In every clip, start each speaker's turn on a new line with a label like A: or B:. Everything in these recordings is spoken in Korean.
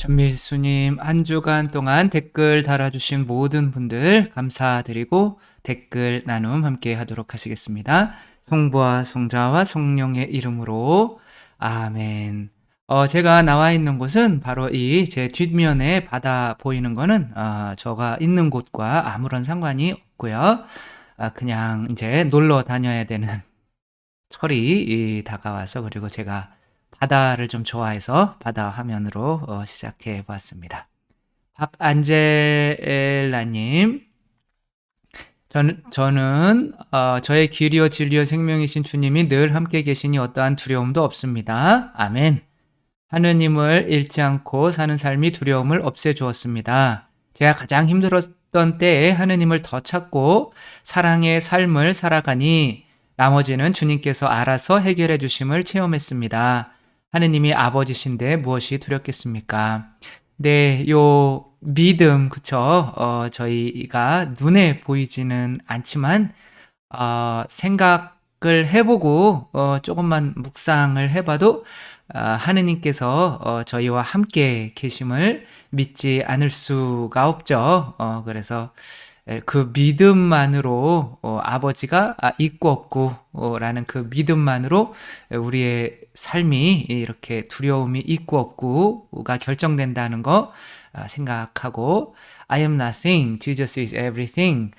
A: 전미수님, 한 주간 동안 댓글 달아주신 모든 분들 감사드리고 댓글 나눔 함께 하도록 하시겠습니다. 성부와 성자와 성령의 이름으로 아멘. 제가 나와 있는 곳은 바로 이 제 뒷면에 바다 보이는 거는 제가 있는 곳과 아무런 상관이 없고요. 그냥 이제 놀러 다녀야 되는 철이 다가와서, 그리고 제가 바다를 좀 좋아해서 바다 화면으로 시작해 보았습니다. 박안젤라님, 저는 저의 길이요 진리요 생명이신 주님이 늘 함께 계시니 어떠한 두려움도 없습니다. 아멘. 하느님을 잃지 않고 사는 삶이 두려움을 없애주었습니다. 제가 가장 힘들었던 때에 하느님을 더 찾고 사랑의 삶을 살아가니 나머지는 주님께서 알아서 해결해 주심을 체험했습니다. 하느님이 아버지신데 무엇이 두렵겠습니까? 네, 요 믿음, 그쵸? 저희가 눈에 보이지는 않지만 생각을 해보고 조금만 묵상을 해봐도 하느님께서 저희와 함께 계심을 믿지 않을 수가 없죠. 그래서 그 믿음만으로 아버지가 있고 없고 라는 그 믿음만으로 우리의 삶이 이렇게 두려움이 있고 없고가 결정된다는 거 생각하고, I am nothing, Jesus is everything.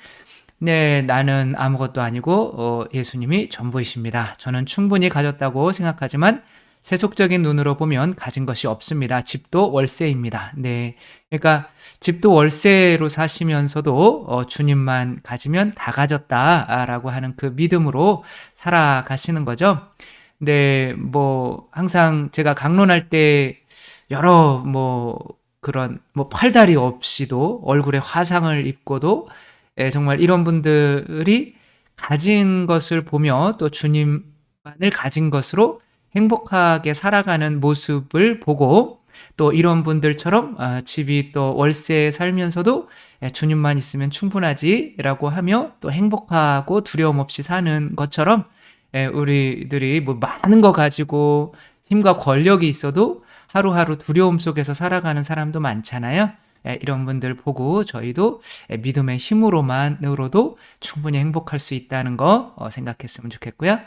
A: 네, 나는 아무것도 아니고 예수님이 전부이십니다. 저는 충분히 가졌다고 생각하지만 세속적인 눈으로 보면 가진 것이 없습니다. 집도 월세입니다. 네, 그러니까 집도 월세로 사시면서도 주님만 가지면 다 가졌다라고 하는 그 믿음으로 살아가시는 거죠. 네, 뭐 항상 제가 강론할 때 여러 그런 팔다리 없이도 얼굴에 화상을 입고도 정말 이런 분들이 가진 것을 보며 또 주님만을 가진 것으로 행복하게 살아가는 모습을 보고, 또 이런 분들처럼 집이 또 월세에 살면서도 주님만 있으면 충분하지라고 하며 또 행복하고 두려움 없이 사는 것처럼 우리들이 많은 거 가지고 힘과 권력이 있어도 하루하루 두려움 속에서 살아가는 사람도 많잖아요. 이런 분들 보고 저희도 믿음의 힘으로만으로도 충분히 행복할 수 있다는 거 생각했으면 좋겠고요.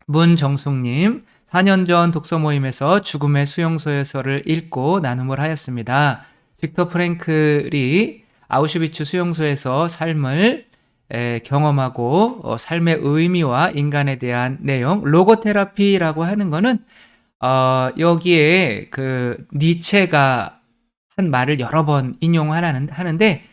A: 문정숙님, 4년 전 독서 모임에서 죽음의 수용소에서를 읽고 나눔을 하였습니다. 빅터 프랭클이 아우슈비츠 수용소에서 삶을 경험하고 삶의 의미와 인간에 대한 내용, 로고테라피라고 하는 거는 여기에 그 니체가 한 말을 여러 번 인용하는데,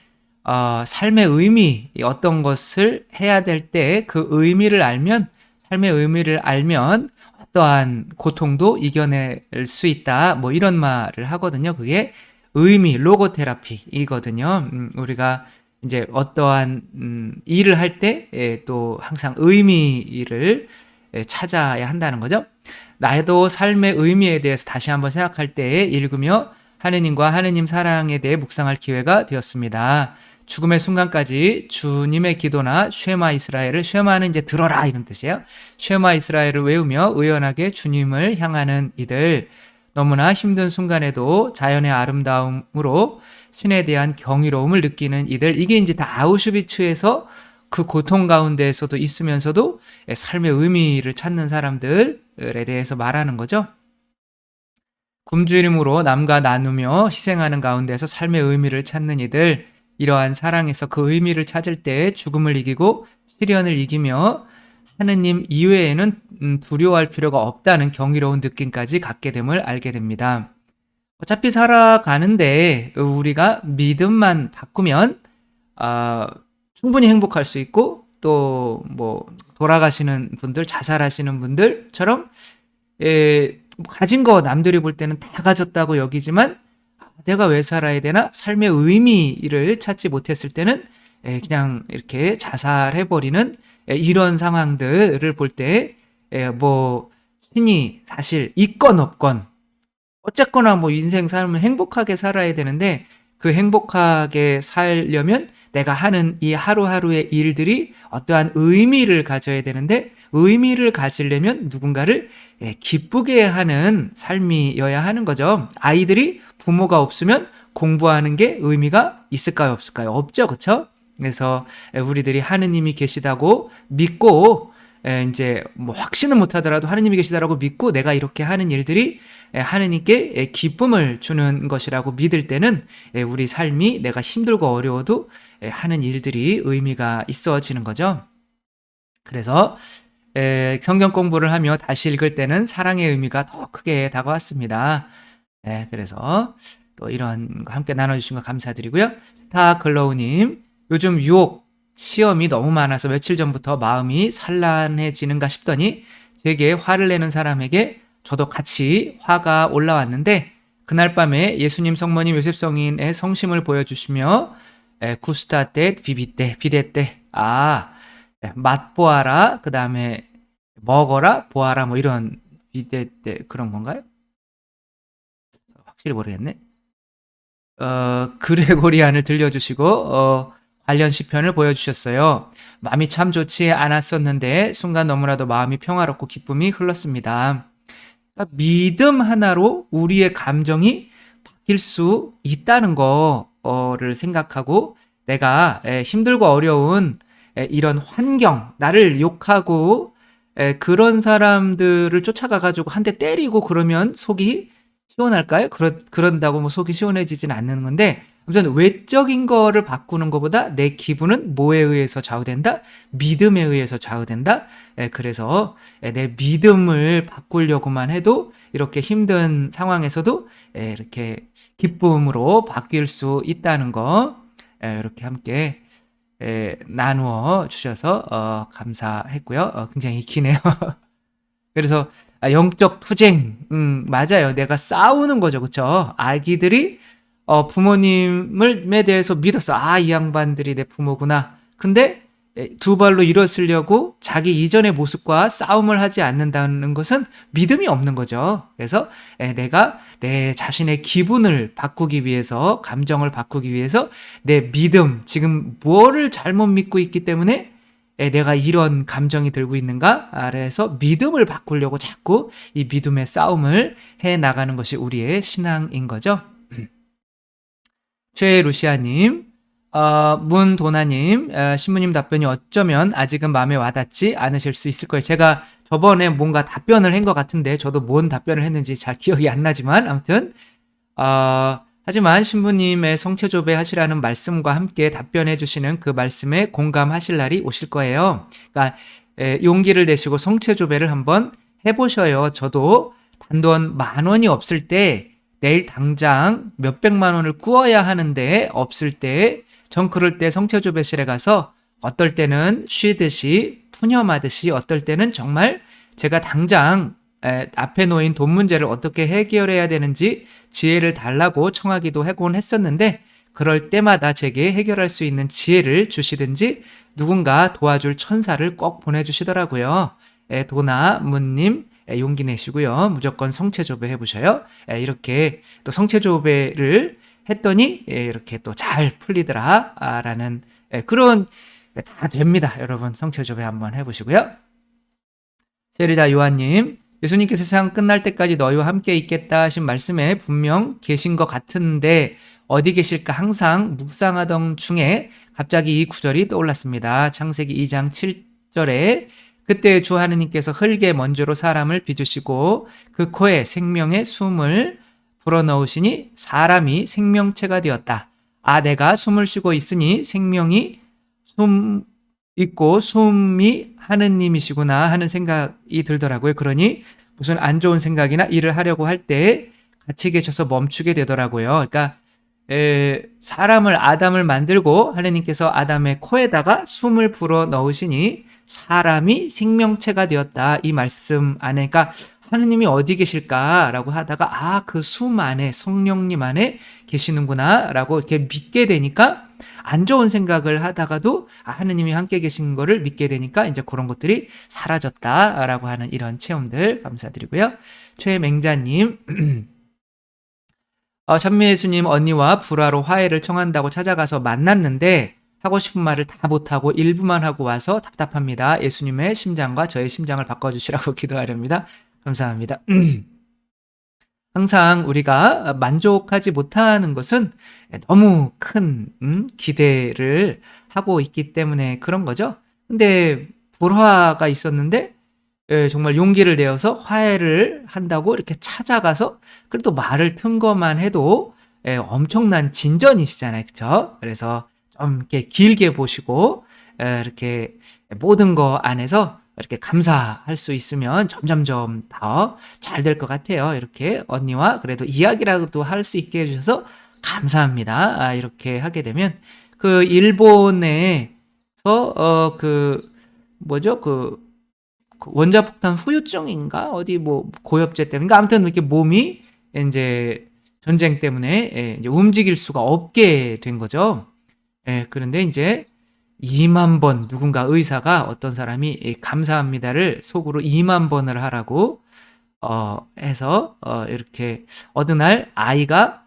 A: 삶의 의미, 어떤 것을 해야 될 때 그 의미를 알면, 삶의 의미를 알면 어떠한 고통도 이겨낼 수 있다, 이런 말을 하거든요. 그게 의미, 로고테라피이거든요. 우리가 이제 어떠한 일을 할 때 또 항상 의미를 찾아야 한다는 거죠. 나도 삶의 의미에 대해서 다시 한번 생각할 때에 읽으며 하느님과 하느님 사랑에 대해 묵상할 기회가 되었습니다. 죽음의 순간까지 주님의 기도나 쉐마 이스라엘을, 쉐마는 이제 들어라 이런 뜻이에요. 쉐마 이스라엘을 외우며 의연하게 주님을 향하는 이들, 너무나 힘든 순간에도 자연의 아름다움으로 신에 대한 경이로움을 느끼는 이들, 이게 이제 다 아우슈비츠에서 그 고통 가운데에서도 있으면서도 삶의 의미를 찾는 사람들에 대해서 말하는 거죠. 굶주림으로 남과 나누며 희생하는 가운데서 삶의 의미를 찾는 이들, 이러한 사랑에서 그 의미를 찾을 때 죽음을 이기고 시련을 이기며 하느님 이외에는 두려워할 필요가 없다는 경이로운 느낌까지 갖게 됨을 알게 됩니다. 어차피 살아가는데 우리가 믿음만 바꾸면 충분히 행복할 수 있고, 또 돌아가시는 분들, 자살하시는 분들처럼 가진 거 남들이 볼 때는 다 가졌다고 여기지만 내가 왜 살아야 되나? 삶의 의미를 찾지 못했을 때는 그냥 이렇게 자살해버리는 이런 상황들을 볼 때 신이 사실 있건 없건 어쨌거나 인생 삶을 행복하게 살아야 되는데 그 행복하게 살려면 내가 하는 이 하루하루의 일들이 어떠한 의미를 가져야 되는데, 의미를 가지려면 누군가를 기쁘게 하는 삶이어야 하는 거죠. 아이들이 부모가 없으면 공부하는 게 의미가 있을까요? 없을까요? 없죠. 그렇죠? 그래서 우리들이 하느님이 계시다고 믿고, 이제 뭐 확신은 못하더라도 하느님이 계시다라고 믿고 내가 이렇게 하는 일들이 하느님께 기쁨을 주는 것이라고 믿을 때는 우리 삶이 내가 힘들고 어려워도 하는 일들이 의미가 있어지는 거죠. 그래서 성경 공부를 하며 다시 읽을 때는 사랑의 의미가 더 크게 다가왔습니다. 그래서 또 이런 거 함께 나눠주신 거 감사드리고요. 스타글로우님, 요즘 유혹, 시험이 너무 많아서 며칠 전부터 마음이 산란해지는가 싶더니 되게 화를 내는 사람에게 저도 같이 화가 올라왔는데, 그날 밤에 예수님 성모님 요셉 성인의 성심을 보여주시며 구스타 때, 비데 때, 맛보아라, 그 다음에 먹어라, 보아라, 뭐 이런 비데 때 그런 건가요? 확실히 모르겠네. 그레고리안을 들려주시고 관련 시편을 보여주셨어요. 마음이 참 좋지 않았었는데 순간 너무나도 마음이 평화롭고 기쁨이 흘렀습니다. 그러니까 믿음 하나로 우리의 감정이 바뀔 수 있다는 거를 생각하고, 내가 힘들고 어려운 이런 환경, 나를 욕하고 그런 사람들을 쫓아가가지고 한 대 때리고 그러면 속이 시원할까요? 그런다고 뭐 속이 시원해지진 않는 건데, 아무튼 외적인 거를 바꾸는 것보다 내 기분은 뭐에 의해서 좌우된다? 믿음에 의해서 좌우된다? 그래서 내 믿음을 바꾸려고만 해도 이렇게 힘든 상황에서도 이렇게 기쁨으로 바뀔 수 있다는 거, 이렇게 함께 나누어 주셔서 감사했고요. 굉장히 기네요. 그래서 영적 투쟁, 맞아요. 내가 싸우는 거죠, 그렇죠? 아기들이 부모님에 대해서 믿었어. 이 양반들이 내 부모구나. 근데 두 발로 일어서려고 자기 이전의 모습과 싸움을 하지 않는다는 것은 믿음이 없는 거죠. 그래서 내가 내 자신의 기분을 바꾸기 위해서, 감정을 바꾸기 위해서 내 믿음, 지금 무엇을 잘못 믿고 있기 때문에 내가 이런 감정이 들고 있는가? 그래서 믿음을 바꾸려고 자꾸 이 믿음의 싸움을 해 나가는 것이 우리의 신앙인 거죠. 최루시아님, 문도나님, 신부님 답변이 어쩌면 아직은 마음에 와닿지 않으실 수 있을 거예요. 제가 저번에 뭔가 답변을 한 것 같은데 저도 뭔 답변을 했는지 잘 기억이 안 나지만, 아무튼 하지만 신부님의 성체조배 하시라는 말씀과 함께 답변해 주시는 그 말씀에 공감하실 날이 오실 거예요. 그러니까 용기를 내시고 성체조배를 한번 해보셔요. 저도 단돈 10,000원이 없을 때, 내일 당장 몇백만 원을 구워야 하는데 없을 때, 전 그럴 때 성체조배실에 가서 어떨 때는 쉬듯이 푸념하듯이, 어떨 때는 정말 제가 당장 앞에 놓인 돈 문제를 어떻게 해결해야 되는지 지혜를 달라고 청하기도 하곤 했었는데, 그럴 때마다 제게 해결할 수 있는 지혜를 주시든지 누군가 도와줄 천사를 꼭 보내주시더라고요. 도나 문님, 용기 내시고요. 무조건 성체조배 해보셔요. 이렇게 또 성체조배를 했더니 이렇게 또 잘 풀리더라 라는 그런, 다 됩니다. 여러분 성체조배 한번 해보시고요. 세리자 요한님, 예수님께서 세상 끝날 때까지 너희와 함께 있겠다 하신 말씀에 분명 계신 것 같은데 어디 계실까 항상 묵상하던 중에 갑자기 이 구절이 떠올랐습니다. 창세기 2장 7절에 그때 주 하느님께서 흙의 먼지로 사람을 빚으시고 그 코에 생명의 숨을 불어넣으시니 사람이 생명체가 되었다. 내가 숨을 쉬고 있으니 생명이 숨 있고 숨이 하느님이시구나 하는 생각이 들더라고요. 그러니 무슨 안 좋은 생각이나 일을 하려고 할 때 같이 계셔서 멈추게 되더라고요. 그러니까 사람을, 아담을 만들고 하느님께서 아담의 코에다가 숨을 불어 넣으시니 사람이 생명체가 되었다. 이 말씀 안에, 그러니까 하느님이 어디 계실까라고 하다가 그 숨 안에, 성령님 안에 계시는구나 라고 이렇게 믿게 되니까, 안 좋은 생각을 하다가도 하느님이 함께 계신 거를 믿게 되니까 이제 그런 것들이 사라졌다라고 하는 이런 체험들 감사드리고요. 최맹자님, 찬미 예수님 언니와 불화로 화해를 청한다고 찾아가서 만났는데 하고 싶은 말을 다 못하고 일부만 하고 와서 답답합니다. 예수님의 심장과 저의 심장을 바꿔주시라고 기도하렵니다. 감사합니다. 항상 우리가 만족하지 못하는 것은 너무 큰 기대를 하고 있기 때문에 그런 거죠. 근데 불화가 있었는데 정말 용기를 내어서 화해를 한다고 이렇게 찾아가서 그래도 말을 튼 것만 해도 엄청난 진전이시잖아요. 그쵸? 그래서 좀 이렇게 길게 보시고 이렇게 모든 거 안에서 이렇게 감사할 수 있으면 점점점 더 잘 될 것 같아요. 이렇게 언니와 그래도 이야기라도 할 수 있게 해주셔서 감사합니다. 이렇게 하게 되면 그 일본에서 그 뭐죠? 그 원자폭탄 후유증인가 어디 뭐 고엽제 때문에 아무튼 이렇게 몸이 이제 전쟁 때문에 이제 움직일 수가 없게 된 거죠. 그런데 이제 2만 번 누군가 의사가 어떤 사람이 감사합니다를 속으로 2만 번을 하라고 해서 이렇게 어느 날 아이가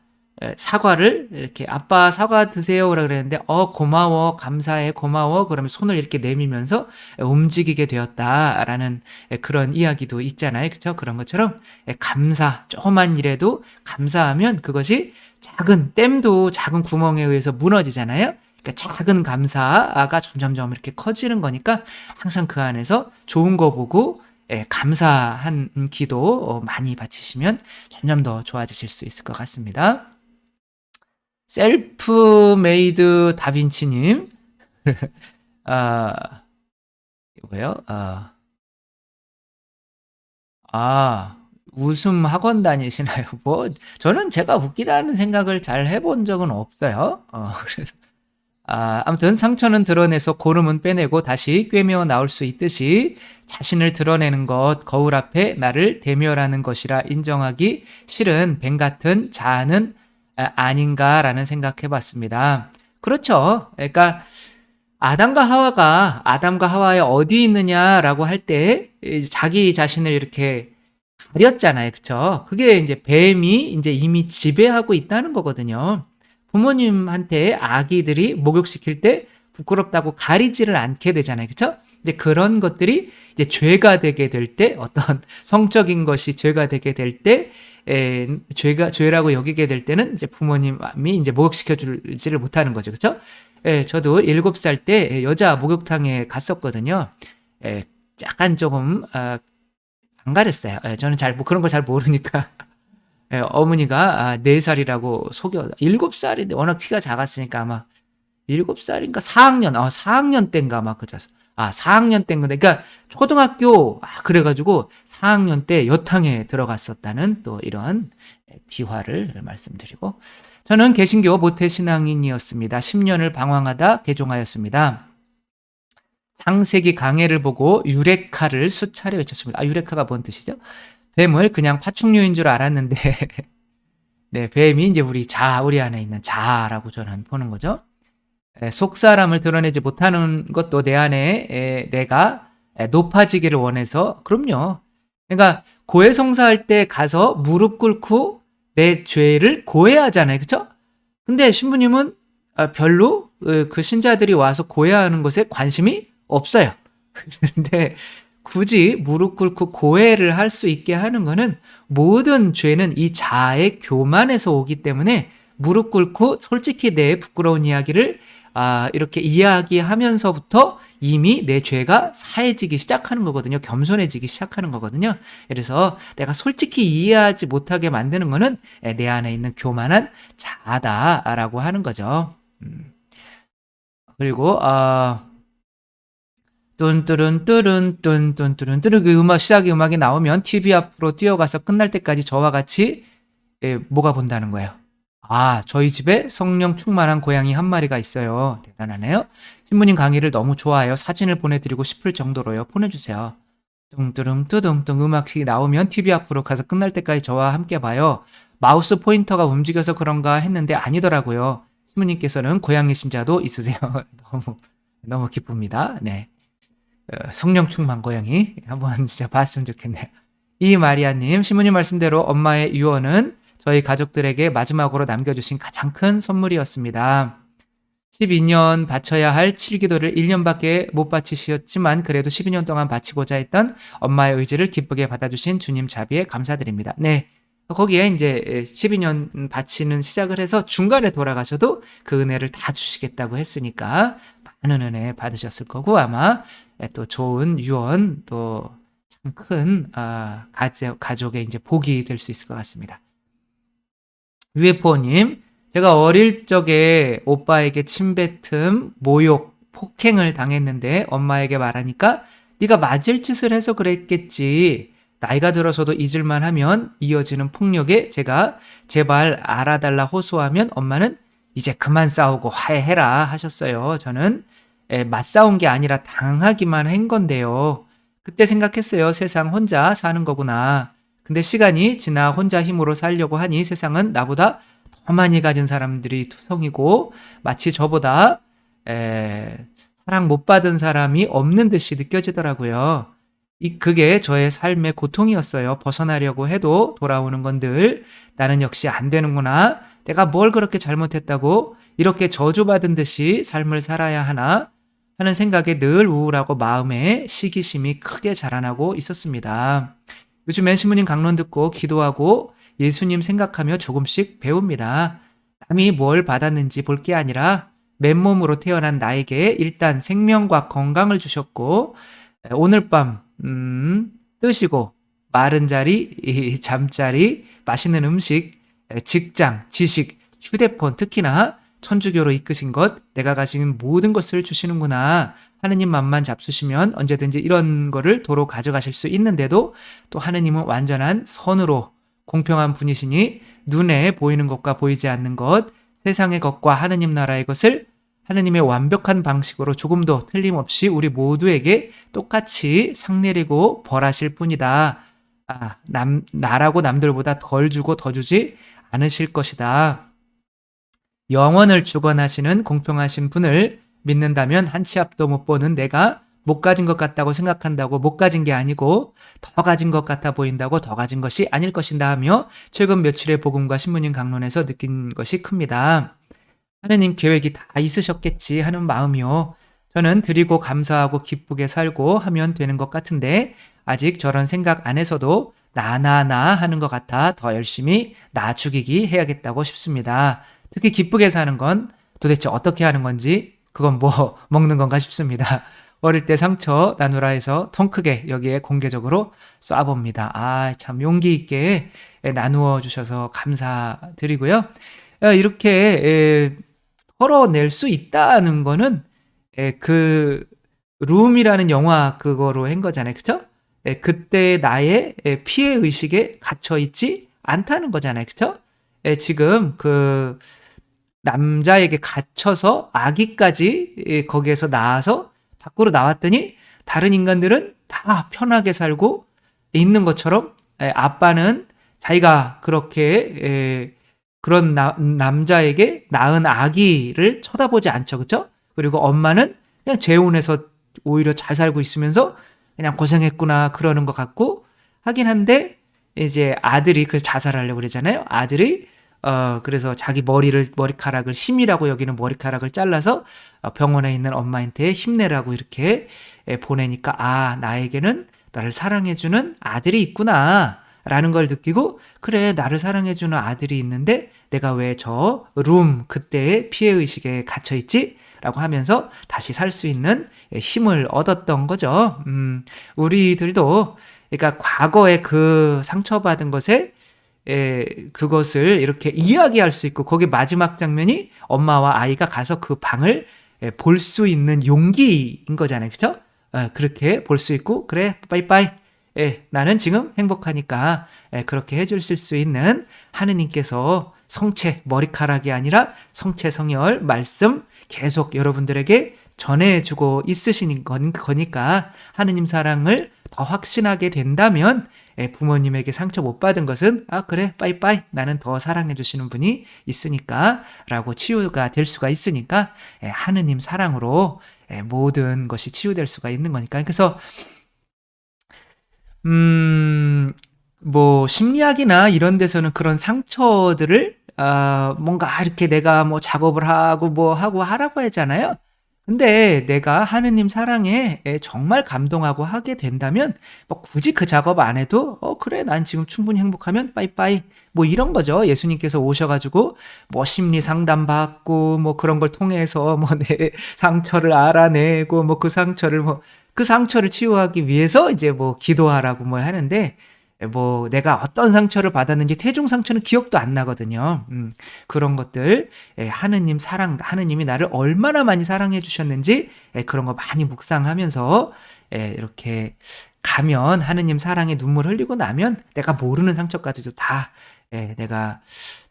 A: 사과를 이렇게 아빠 사과 드세요라 그랬는데 고마워 감사해 고마워 그러면 손을 이렇게 내밀면서 움직이게 되었다라는 그런 이야기도 있잖아요. 그렇죠? 그런 것처럼 감사 조그만 일에도 감사하면 그것이 작은 댐도 작은 구멍에 의해서 무너지잖아요. 그러니까 작은 감사가 점점점 이렇게 커지는 거니까 항상 그 안에서 좋은 거 보고 감사한 기도 많이 바치시면 점점 더 좋아지실 수 있을 것 같습니다. 셀프메이드 다빈치님, 이거요? 웃음 학원 다니시나요? 뭐, 저는 제가 웃기다는 생각을 잘 해본 적은 없어요. 그래서, 아무튼 상처는 드러내서 고름은 빼내고 다시 꿰매어 나올 수 있듯이 자신을 드러내는 것, 거울 앞에 나를 대멸하는 것이라 인정하기 싫은 뱀 같은 자아는 아닌가라는 생각해 봤습니다. 그렇죠. 그러니까 아담과 하와의 어디 있느냐라고 할 때 자기 자신을 이렇게 가렸잖아요. 그쵸? 그게 이제 뱀이 이제 이미 지배하고 있다는 거거든요. 부모님한테 아기들이 목욕시킬 때 부끄럽다고 가리지를 않게 되잖아요. 그쵸? 이제 그런 것들이 이제 죄가 되게 될 때, 어떤 성적인 것이 죄가 되게 될 때, 죄라고 여기게 될 때는 이제 부모님이 이제 목욕시켜 주지를 못하는 거죠. 그쵸? 저도 7살 때 여자 목욕탕에 갔었거든요. 약간 조금, 안 가렸어요. 저는 그런 걸 잘 모르니까. 어머니가 4살이라고 속여 7살인데 워낙 키가 작았으니까 아마 7살인가 4학년 4학년 때인가 아마 그랬어. 4학년 때인 건데 그러니까 초등학교 그래가지고 4학년 때 여탕에 들어갔었다는 또 이런 비화를 말씀드리고 저는 개신교 모태신앙인이었습니다. 10년을 방황하다 개종하였습니다. 창세기 강해를 보고 유레카를 수차례 외쳤습니다. 유레카가 뭔 뜻이죠? 뱀을 그냥 파충류인 줄 알았는데 네, 뱀이 이제 우리 안에 있는 자아라고 저는 보는 거죠. 속사람을 드러내지 못하는 것도 내 안에 내가 높아지기를 원해서 그럼요. 그러니까 고해성사할 때 가서 무릎 꿇고 내 죄를 고해하잖아요. 그렇죠? 근데 신부님은 별로 그 신자들이 와서 고해하는 것에 관심이 없어요. 근데 굳이 무릎 꿇고 고해를 할 수 있게 하는 거는 모든 죄는 이 자아의 교만에서 오기 때문에 무릎 꿇고 솔직히 내 부끄러운 이야기를 이렇게 이야기하면서부터 이미 내 죄가 사해지기 시작하는 거거든요. 겸손해지기 시작하는 거거든요. 그래서 내가 솔직히 이해하지 못하게 만드는 거는 내 안에 있는 교만한 자아다라고 하는 거죠. 그리고 뚠뚜룬뚜룬 그 시작의 음악이 나오면 TV 앞으로 뛰어가서 끝날 때까지 저와 같이 뭐가 본다는 거예요. 저희 집에 성령 충만한 고양이 한 마리가 있어요. 대단하네요. 신부님 강의를 너무 좋아해요. 사진을 보내드리고 싶을 정도로요. 보내주세요. 뚱뚜릉뚜둥뚱 음악이 나오면 TV 앞으로 가서 끝날 때까지 저와 함께 봐요. 마우스 포인터가 움직여서 그런가 했는데 아니더라고요. 신부님께서는 고양이 신자도 있으세요. 너무 기쁩니다. 네. 성령 충만 고양이 한번 진짜 봤으면 좋겠네요. 이마리아님, 신부님 말씀대로 엄마의 유언은 저희 가족들에게 마지막으로 남겨주신 가장 큰 선물이었습니다. 12년 바쳐야 할 7기도를 1년밖에 못 바치셨지만 그래도 12년 동안 바치고자 했던 엄마의 의지를 기쁘게 받아주신 주님 자비에 감사드립니다. 네. 거기에 이제 12년 바치는 시작을 해서 중간에 돌아가셔도 그 은혜를 다 주시겠다고 했으니까 많은 은혜 받으셨을 거고 아마 또 좋은 유언 또 참 큰 가족의 이제 복이 될 수 있을 것 같습니다. UFO님, 제가 어릴 적에 오빠에게 침뱉음, 모욕, 폭행을 당했는데 엄마에게 말하니까 네가 맞을 짓을 해서 그랬겠지. 나이가 들어서도 잊을만 하면 이어지는 폭력에 제가 제발 알아달라 호소하면 엄마는 이제 그만 싸우고 화해해라 하셨어요. 저는 맞싸운 게 아니라 당하기만 한 건데요. 그때 생각했어요. 세상 혼자 사는 거구나. 근데 시간이 지나 혼자 힘으로 살려고 하니 세상은 나보다 더 많이 가진 사람들이 투성이고 마치 저보다 사랑 못 받은 사람이 없는 듯이 느껴지더라고요. 그게 저의 삶의 고통이었어요. 벗어나려고 해도 돌아오는 건 늘 나는 역시 안 되는구나. 내가 뭘 그렇게 잘못했다고 이렇게 저주받은 듯이 삶을 살아야 하나 하는 생각에 늘 우울하고 마음에 시기심이 크게 자라나고 있었습니다. 요즘엔 신부님 강론 듣고 기도하고 예수님 생각하며 조금씩 배웁니다. 남이 뭘 받았는지 볼 게 아니라 맨몸으로 태어난 나에게 일단 생명과 건강을 주셨고 오늘 밤 뜨시고 마른 자리, 잠자리, 맛있는 음식, 직장, 지식, 휴대폰 특히나 천주교로 이끄신 것, 내가 가진 모든 것을 주시는구나. 하느님 맘만 잡수시면 언제든지 이런 거를 도로 가져가실 수 있는데도 또 하느님은 완전한 선으로 공평한 분이시니 눈에 보이는 것과 보이지 않는 것, 세상의 것과 하느님 나라의 것을 하느님의 완벽한 방식으로 조금도 틀림없이 우리 모두에게 똑같이 상 내리고 벌하실 뿐이다. 나라고 남들보다 덜 주고 더 주지 않으실 것이다. 영원을 주관하시는 공평하신 분을 믿는다면 한 치 앞도 못 보는 내가 못 가진 것 같다고 생각한다고 못 가진 게 아니고 더 가진 것 같아 보인다고 더 가진 것이 아닐 것인다 하며 최근 며칠의 복음과 신부님 강론에서 느낀 것이 큽니다. 하느님 계획이 다 있으셨겠지 하는 마음이요. 저는 드리고 감사하고 기쁘게 살고 하면 되는 것 같은데 아직 저런 생각 안에서도 나 하는 것 같아 더 열심히 나 죽이기 해야겠다고 싶습니다. 특히 기쁘게 사는 건 도대체 어떻게 하는 건지 그건 뭐 먹는 건가 싶습니다. 어릴 때 상처 나누라 해서 통 크게 여기에 공개적으로 쏴봅니다. 참 용기 있게 나누어 주셔서 감사드리고요. 이렇게 털어낼 수 있다는 거는 그 룸이라는 영화 그거로 한 거잖아요. 그쵸? 그때 나의 피해 의식에 갇혀 있지 않다는 거잖아요. 그쵸? 지금 그 남자에게 갇혀서 아기까지 거기에서 나와서 밖으로 나왔더니 다른 인간들은 다 편하게 살고 있는 것처럼 아빠는 자기가 그렇게 그런 남자에게 낳은 아기를 쳐다보지 않죠. 그쵸? 그리고 엄마는 그냥 재혼해서 오히려 잘 살고 있으면서 그냥 고생했구나 그러는 것 같고 하긴 한데 이제 아들이 그래서 자살하려고 그러잖아요. 아들이 그래서 자기 머리카락을 심이라고 여기는 머리카락을 잘라서 병원에 있는 엄마한테 힘내라고 이렇게 보내니까 나에게는 나를 사랑해주는 아들이 있구나 라는 걸 느끼고 그래 나를 사랑해주는 아들이 있는데 내가 왜 저 그때의 피해의식에 갇혀있지? 라고 하면서 다시 살 수 있는 힘을 얻었던 거죠. 우리들도 그러니까 과거에 그 상처받은 것에 그것을 이렇게 이야기할 수 있고 거기 마지막 장면이 엄마와 아이가 가서 그 방을 볼 수 있는 용기인 거잖아요. 그렇죠? 그렇게 볼 수 있고 그래 빠이빠이 나는 지금 행복하니까 그렇게 해주실 수 있는 하느님께서 성체 머리카락이 아니라 성체 성혈 말씀 계속 여러분들에게 전해주고 있으신 거니까 하느님 사랑을 더 확신하게 된다면 부모님에게 상처 못 받은 것은 그래 빠이빠이 나는 더 사랑해 주시는 분이 있으니까 라고 치유가 될 수가 있으니까 하느님 사랑으로 모든 것이 치유될 수가 있는 거니까 그래서 뭐 심리학이나 이런 데서는 그런 상처들을 뭔가 이렇게 내가 뭐 작업을 하고 뭐 하고 하라고 하잖아요. 근데 내가 하느님 사랑에 정말 감동하고 하게 된다면 뭐 굳이 그 작업 안 해도 그래 난 지금 충분히 행복하면 빠이빠이 뭐 이런 거죠. 예수님께서 오셔가지고 뭐 심리 상담 받고 뭐 그런 걸 통해서 뭐 내 상처를 알아내고 뭐 그 상처를 치유하기 위해서 이제 뭐 기도하라고 뭐 하는데 뭐 내가 어떤 상처를 받았는지 태중 상처는 기억도 안 나거든요. 그런 것들 하느님 사랑, 하느님이 나를 얼마나 많이 사랑해 주셨는지 그런 거 많이 묵상하면서 이렇게 가면 하느님 사랑에 눈물 흘리고 나면 내가 모르는 상처까지도 다 내가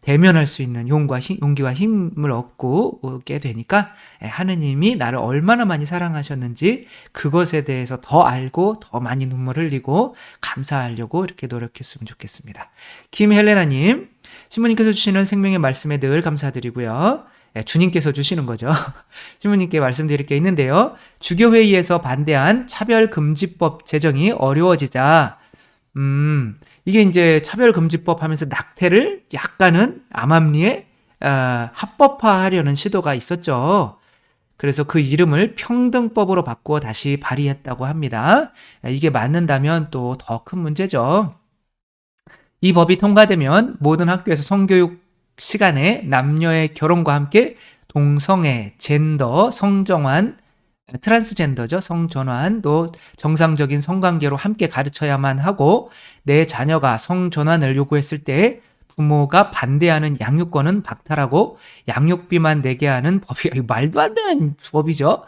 A: 대면할 수 있는 용기와 힘을 얻고 오게 되니까 하느님이 나를 얼마나 많이 사랑하셨는지 그것에 대해서 더 알고 더 많이 눈물 흘리고 감사하려고 이렇게 노력했으면 좋겠습니다. 김헬레나님, 신부님께서 주시는 생명의 말씀에 늘 감사드리고요. 주님께서 주시는 거죠. 신부님께 말씀드릴 게 있는데요. 주교회의에서 반대한 차별금지법 제정이 어려워지자 이게 이제 차별금지법 하면서 낙태를 약간은 암암리에 합법화하려는 시도가 있었죠. 그래서 그 이름을 평등법으로 바꾸어 다시 발의했다고 합니다. 이게 맞는다면 또 더 큰 문제죠. 이 법이 통과되면 모든 학교에서 성교육 시간에 남녀의 결혼과 함께 동성애, 젠더, 성정환, 트랜스젠더죠. 성전환도 정상적인 성관계로 함께 가르쳐야만 하고 내 자녀가 성전환을 요구했을 때 부모가 반대하는 양육권은 박탈하고 양육비만 내게 하는 법이 말도 안 되는 법이죠.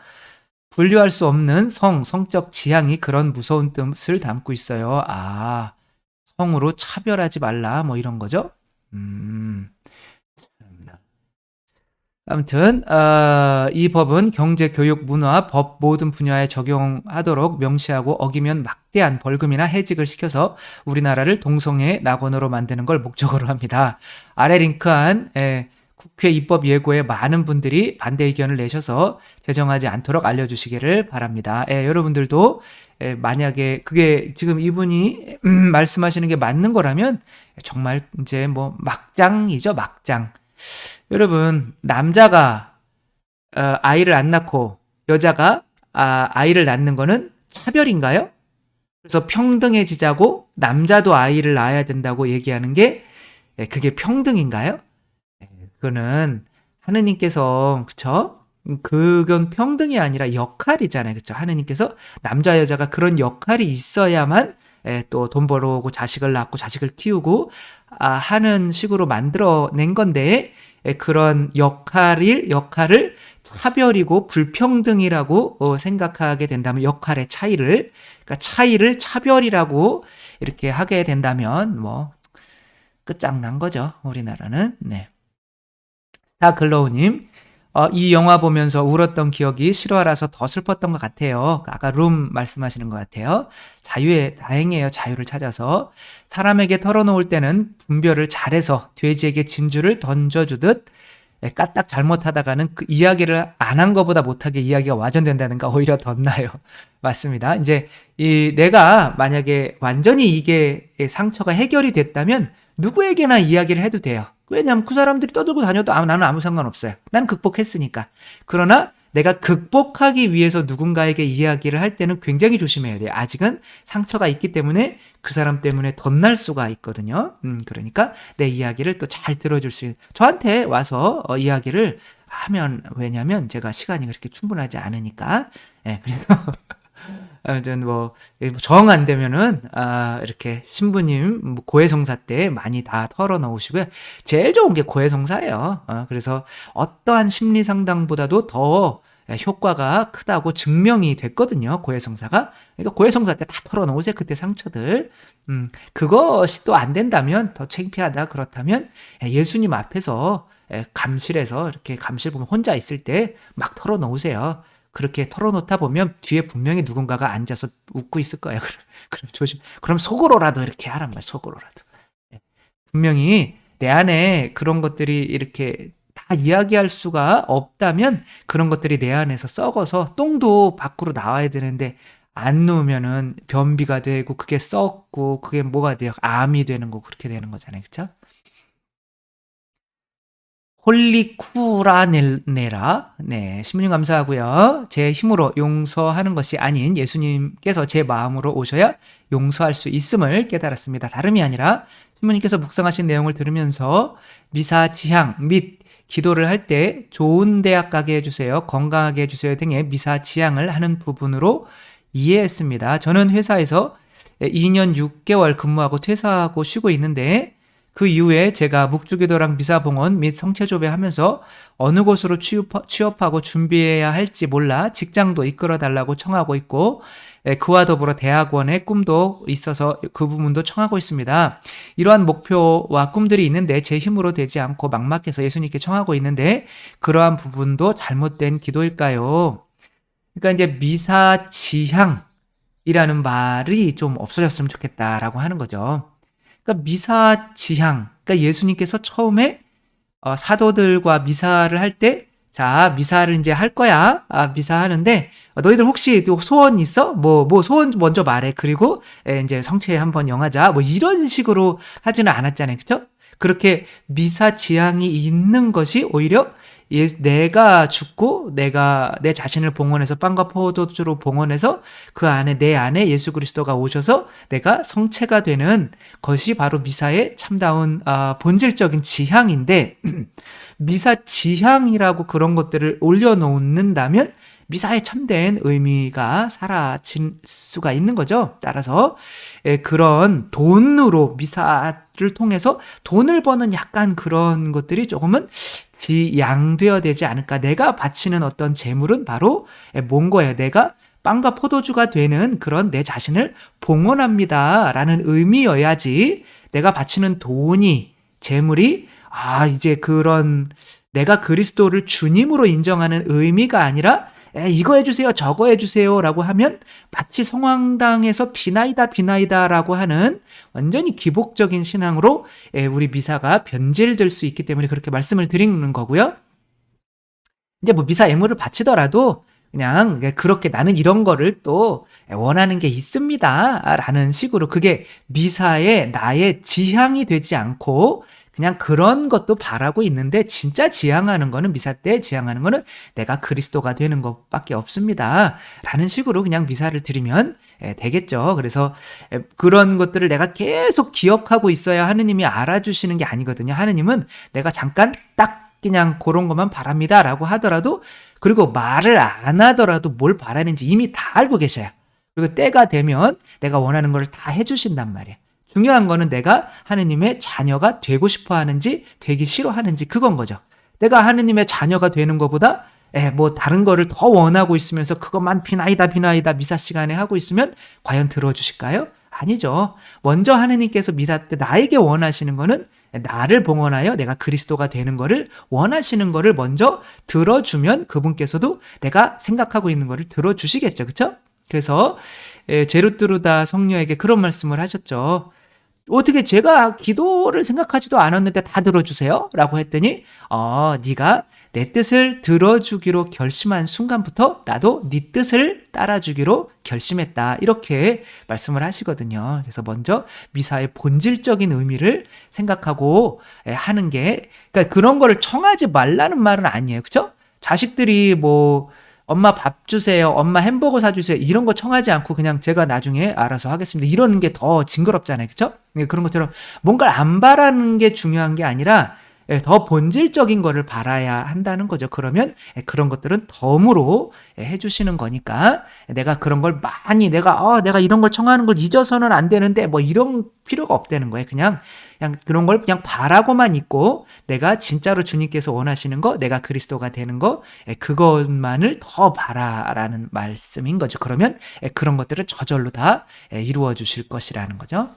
A: 분류할 수 없는 성적 지향이 그런 무서운 뜻을 담고 있어요. 성으로 차별하지 말라 뭐 이런 거죠. 아무튼 이 법은 경제, 교육, 문화, 법 모든 분야에 적용하도록 명시하고 어기면 막대한 벌금이나 해직을 시켜서 우리나라를 동성애 낙원으로 만드는 걸 목적으로 합니다. 아래 링크한 국회 입법 예고에 많은 분들이 반대 의견을 내셔서 제정하지 않도록 알려주시기를 바랍니다. 여러분들도 만약에 그게 지금 이분이 말씀하시는 게 맞는 거라면 정말 이제 뭐 막장이죠, 막장. 여러분, 남자가 아이를 안 낳고 여자가 아이를 낳는 거는 차별인가요? 그래서 평등해지자고 남자도 아이를 낳아야 된다고 얘기하는 게 그게 평등인가요? 그거는 하느님께서 그쵸? 그건 평등이 아니라 역할이잖아요. 그쵸? 하느님께서 남자 여자가 그런 역할이 있어야만 또 돈 벌어오고 자식을 낳고 자식을 키우고 하는 식으로 만들어낸 건데 그런 역할을 차별이고 불평등이라고 생각하게 된다면 역할의 그러니까 차이를 차별이라고 이렇게 하게 된다면 뭐 끝장난 거죠. 우리나라는. 네. 글로우님, 이 영화 보면서 울었던 기억이 실화라서 더 슬펐던 것 같아요. 아까 룸 말씀하시는 것 같아요. 다행이에요. 자유를 찾아서. 사람에게 털어놓을 때는 분별을 잘해서 돼지에게 진주를 던져주듯 까딱 잘못하다가는 그 이야기를 안 한 것보다 못하게 이야기가 와전된다는가 오히려 덧나요. 맞습니다. 이제 내가 만약에 완전히 이게 상처가 해결이 됐다면 누구에게나 이야기를 해도 돼요. 왜냐하면 그 사람들이 떠들고 다녀도 나는 아무 상관없어요. 난 극복했으니까. 그러나 내가 극복하기 위해서 누군가에게 이야기를 할 때는 굉장히 조심해야 돼요. 아직은 상처가 있기 때문에 그 사람 때문에 덧날 수가 있거든요. 그러니까 내 이야기를 또 잘 들어줄 수 있는 저한테 와서 이야기를 하면 왜냐면 제가 시간이 그렇게 충분하지 않으니까 그래서 아무튼 뭐 정 안 되면은 이렇게 신부님 고해성사 때 많이 다 털어놓으시고요. 제일 좋은 게 고해성사예요. 그래서 어떠한 심리 상담보다도 더 효과가 크다고 증명이 됐거든요. 고해성사가. 그러니까 고해성사 때 다 털어놓으세요. 그때 상처들. 그것이 또 안 된다면 더 창피하다 그렇다면 예수님 앞에서 감실해서 이렇게 감실 보면 혼자 있을 때 막 털어놓으세요. 그렇게 털어놓다 보면 뒤에 분명히 누군가가 앉아서 웃고 있을 거예요. 그럼 속으로라도 이렇게 하란 말이에요. 속으로라도. 분명히 내 안에 그런 것들이 이렇게 다 이야기할 수가 없다면 그런 것들이 내 안에서 썩어서 똥도 밖으로 나와야 되는데 안 누우면은 변비가 되고 그게 썩고 그게 뭐가 돼요? 암이 되는 거 그렇게 되는 거잖아요. 그쵸? 홀리쿠라네라. 네, 신부님 감사하고요. 제 힘으로 용서하는 것이 아닌 예수님께서 제 마음으로 오셔야 용서할 수 있음을 깨달았습니다. 다름이 아니라 신부님께서 묵상하신 내용을 들으면서 미사 지향 및 기도를 할 때 좋은 대학 가게 해주세요, 건강하게 해주세요 등의 미사 지향을 하는 부분으로 이해했습니다. 저는 회사에서 2년 6개월 근무하고 퇴사하고 쉬고 있는데 그 이후에 제가 묵주기도랑 미사봉헌 및 성체조배 하면서 어느 곳으로 취업하고 준비해야 할지 몰라 직장도 이끌어 달라고 청하고 있고, 그와 더불어 대학원의 꿈도 있어서 그 부분도 청하고 있습니다. 이러한 목표와 꿈들이 있는데 제 힘으로 되지 않고 막막해서 예수님께 청하고 있는데 그러한 부분도 잘못된 기도일까요? 그러니까 이제 미사지향이라는 말이 좀 없어졌으면 좋겠다라고 하는 거죠. 그러니까 미사지향, 그러니까 예수님께서 처음에 사도들과 미사를 할 때, 자, 미사를 이제 할 거야. 미사 하는데, 너희들 혹시 또 소원 있어? 뭐 소원 먼저 말해. 그리고 이제 성체 한번 영하자. 뭐 이런 식으로 하지는 않았잖아요. 그쵸? 그렇게 미사지향이 있는 것이 오히려 내가 죽고 내가 내 자신을 봉헌해서 빵과 포도주로 봉헌해서 그 안에 내 안에 예수 그리스도가 오셔서 내가 성체가 되는 것이 바로 미사의 참다운 본질적인 지향인데 미사 지향이라고 그런 것들을 올려놓는다면 미사의 참된 의미가 사라질 수가 있는 거죠. 따라서 그런 돈으로 미사를 통해서 돈을 버는 약간 그런 것들이 조금은 지양되어야 되지 않을까. 내가 바치는 어떤 재물은 바로 뭔 거예요? 내가 빵과 포도주가 되는 그런 내 자신을 봉헌합니다 라는 의미여야지, 내가 바치는 돈이, 재물이 이제 그런 내가 그리스도를 주님으로 인정하는 의미가 아니라 이거 해주세요 저거 해주세요 라고 하면 마치 성황당에서 비나이다 라고 하는 완전히 기복적인 신앙으로 우리 미사가 변질될 수 있기 때문에 그렇게 말씀을 드리는 거고요. 이제 뭐 미사 예물을 바치더라도 그냥 그렇게 나는 이런 거를 또 원하는 게 있습니다 라는 식으로, 그게 미사에 나의 지향이 되지 않고 그냥 그런 것도 바라고 있는데, 진짜 지향하는 거는, 미사 때 지향하는 거는 내가 그리스도가 되는 것밖에 없습니다 라는 식으로 그냥 미사를 드리면 되겠죠. 그래서 그런 것들을 내가 계속 기억하고 있어야 하느님이 알아주시는 게 아니거든요. 하느님은 내가 잠깐 딱 그냥 그런 것만 바랍니다 라고 하더라도, 그리고 말을 안 하더라도 뭘 바라는지 이미 다 알고 계셔요. 그리고 때가 되면 내가 원하는 걸 다 해주신단 말이에요. 중요한 거는 내가 하느님의 자녀가 되고 싶어 하는지 되기 싫어하는지, 그건 거죠. 내가 하느님의 자녀가 되는 것보다 뭐 다른 거를 더 원하고 있으면서 그것만 비나이다 미사 시간에 하고 있으면 과연 들어주실까요? 아니죠. 먼저 하느님께서 미사 때 나에게 원하시는 거는 나를 봉헌하여 내가 그리스도가 되는 거를 원하시는 거를 먼저 들어주면 그분께서도 내가 생각하고 있는 거를 들어주시겠죠. 그렇죠? 그래서 제루뚜르다 성녀에게 그런 말씀을 하셨죠. 어떻게 제가 기도를 생각하지도 않았는데 다 들어주세요? 라고 했더니 네가 내 뜻을 들어주기로 결심한 순간부터 나도 네 뜻을 따라주기로 결심했다, 이렇게 말씀을 하시거든요. 그래서 먼저 미사의 본질적인 의미를 생각하고 하는 게, 그러니까 그런 거를 청하지 말라는 말은 아니에요. 그렇죠? 자식들이 뭐 엄마 밥 주세요, 엄마 햄버거 사주세요, 이런 거 청하지 않고 그냥 제가 나중에 알아서 하겠습니다, 이러는 게 더 징그럽잖아요. 그쵸? 그런 것처럼 뭔가를 안 바라는 게 중요한 게 아니라 더 본질적인 거를 바라야 한다는 거죠. 그러면 그런 것들은 덤으로 해주시는 거니까, 내가 그런 걸 많이 내가 이런 걸 청하는 걸 잊어서는 안 되는데 뭐 이런 필요가 없다는 거예요. 그냥 그런 걸 그냥 바라고만 있고, 내가 진짜로 주님께서 원하시는 거, 내가 그리스도가 되는 거, 그것만을 더 바라라는 말씀인 거죠. 그러면 그런 것들은 저절로 다 이루어 주실 것이라는 거죠.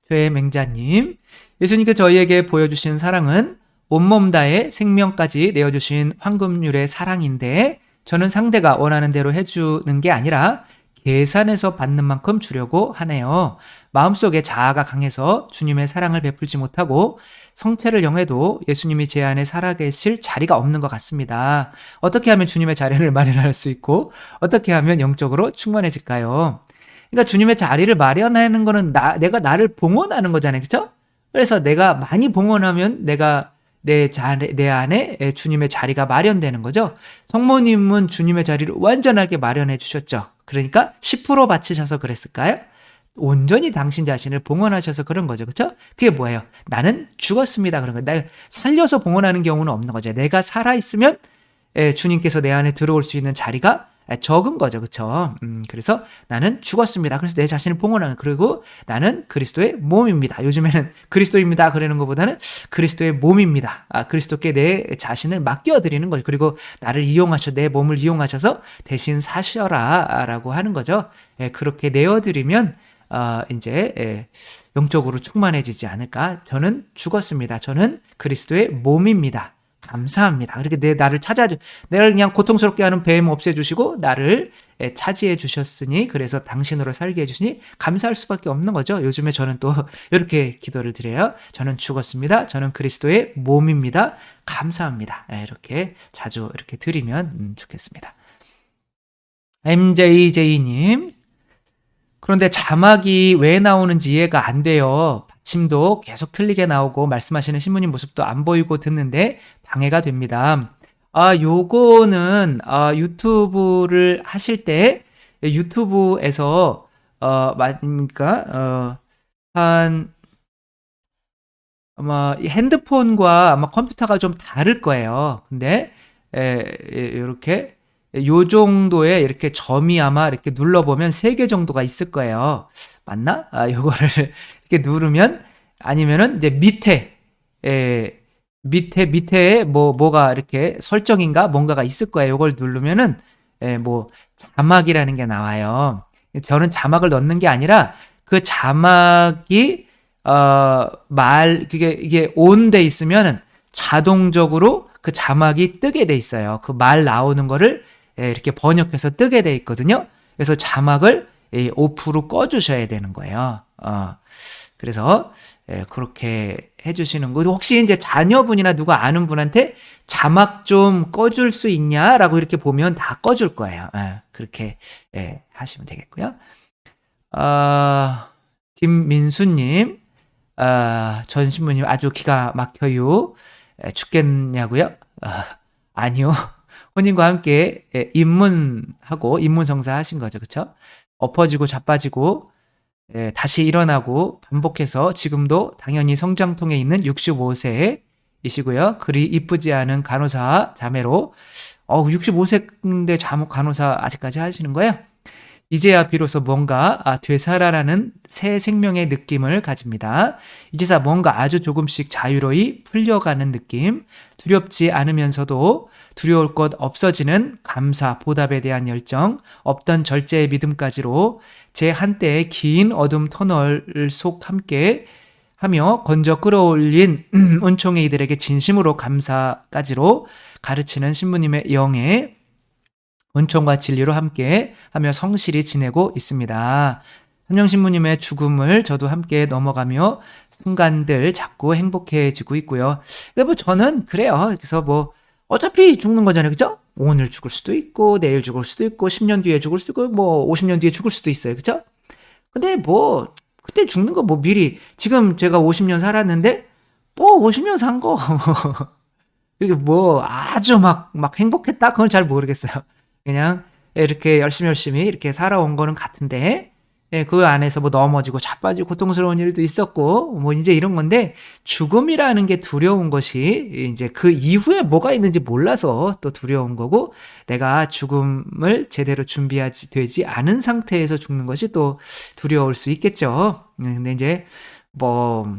A: 최맹자님, 예수님께서 저희에게 보여주신 사랑은 온몸 다해 생명까지 내어주신 황금률의 사랑인데, 저는 상대가 원하는 대로 해주는 게 아니라 계산해서 받는 만큼 주려고 하네요. 마음속에 자아가 강해서 주님의 사랑을 베풀지 못하고 성체를 영해도 예수님이 제 안에 살아계실 자리가 없는 것 같습니다. 어떻게 하면 주님의 자리를 마련할 수 있고 어떻게 하면 영적으로 충만해질까요? 그러니까 주님의 자리를 마련하는 거는 내가 나를 봉헌하는 거잖아요. 그렇죠? 그래서 내가 많이 봉헌하면 내가 내 안에 주님의 자리가 마련되는 거죠. 성모님은 주님의 자리를 완전하게 마련해 주셨죠. 그러니까 10% 바치셔서 그랬을까요? 온전히 당신 자신을 봉헌하셔서 그런 거죠. 그렇죠? 그게 뭐예요? 나는 죽었습니다. 그런 거예요. 내가 살려서 봉헌하는 경우는 없는 거죠. 내가 살아있으면 주님께서 내 안에 들어올 수 있는 자리가 적은 거죠. 그렇죠? 그래서 나는 죽었습니다. 그래서 내 자신을 봉헌하는, 그리고 나는 그리스도의 몸입니다. 요즘에는 그리스도입니다 그러는 것보다는 그리스도의 몸입니다. 그리스도께 내 자신을 맡겨드리는 거죠. 그리고 나를 내 몸을 이용하셔서 대신 사셔라 라고 하는 거죠. 그렇게 내어드리면 이제 영적으로 충만해지지 않을까. 저는 죽었습니다. 저는 그리스도의 몸입니다. 감사합니다. 그렇게 나를 나를 그냥 고통스럽게 하는 뱀 없애주시고 나를 차지해 주셨으니, 그래서 당신으로 살게 해주시니 감사할 수밖에 없는 거죠. 요즘에 저는 또 이렇게 기도를 드려요. 저는 죽었습니다. 저는 그리스도의 몸입니다. 감사합니다. 이렇게 자주 이렇게 드리면 좋겠습니다. MJJ님, 그런데 자막이 왜 나오는지 이해가 안 돼요. 받침도 계속 틀리게 나오고 말씀하시는 신부님 모습도 안 보이고 듣는데 방해가 됩니다. 요거는 유튜브를 하실 때 유튜브에서 그러니까 아마 핸드폰과 아마 컴퓨터가 좀 다를 거예요. 근데 이렇게 요 정도의 이렇게 점이 아마 이렇게 눌러보면 3개 정도가 있을 거예요. 맞나? 요거를 이렇게 누르면, 아니면은 이제 밑에 뭐가 이렇게 설정인가 뭔가가 있을 거예요. 요걸 누르면은 뭐 자막이라는 게 나와요. 저는 자막을 넣는 게 아니라 그 자막이 이게 온 돼 있으면은 자동적으로 그 자막이 뜨게 돼 있어요. 그 말 나오는 거를 이렇게 번역해서 뜨게 돼 있거든요. 그래서 자막을 오프로 꺼주셔야 되는 거예요. 그래서 그렇게 해주시는 거. 혹시 이제 자녀분이나 누가 아는 분한테 자막 좀 꺼줄 수 있냐라고 이렇게 보면 다 꺼줄 거예요. 그렇게 하시면 되겠고요. 김민수님, 전 신부님 아주 기가 막혀요. 죽겠냐고요? 아니요. 혼인과 함께 입문하고 입문성사 하신 거죠. 그쵸? 엎어지고 자빠지고 다시 일어나고 반복해서 지금도 당연히 성장통에 있는 65세이시고요. 그리 이쁘지 않은 간호사 자매로 65세인데 간호사 아직까지 하시는 거예요? 이제야 비로소 뭔가 되살아나는 새 생명의 느낌을 가집니다. 이제서 뭔가 아주 조금씩 자유로이 풀려가는 느낌, 두렵지 않으면서도 두려울 것 없어지는 감사, 보답에 대한 열정, 없던 절제의 믿음까지로 제 한때의 긴 어둠 터널 속 함께 하며 건져 끌어올린 은총의 이들에게 진심으로 감사까지로 가르치는 신부님의 영에 은총과 진리로 함께 하며 성실히 지내고 있습니다. 삼령신부님의 죽음을 저도 함께 넘어가며 순간들 자꾸 행복해지고 있고요. 뭐 저는 그래요. 그래서 뭐 어차피 죽는 거잖아요. 그죠? 오늘 죽을 수도 있고 내일 죽을 수도 있고 10년 뒤에 죽을 수도 있고 뭐 50년 뒤에 죽을 수도 있어요. 그죠? 근데 뭐 그때 죽는 거 뭐 미리, 지금 제가 50년 살았는데 뭐 50년 산 거 이게 뭐 아주 막 행복했다? 그건 잘 모르겠어요. 그냥 이렇게 열심히 이렇게 살아온 거는 같은데 그 안에서 뭐 넘어지고 자빠지고 고통스러운 일도 있었고 뭐 이제 이런 건데, 죽음이라는 게 두려운 것이 이제 그 이후에 뭐가 있는지 몰라서 또 두려운 거고, 내가 죽음을 제대로 되지 않은 상태에서 죽는 것이 또 두려울 수 있겠죠. 근데 이제 뭐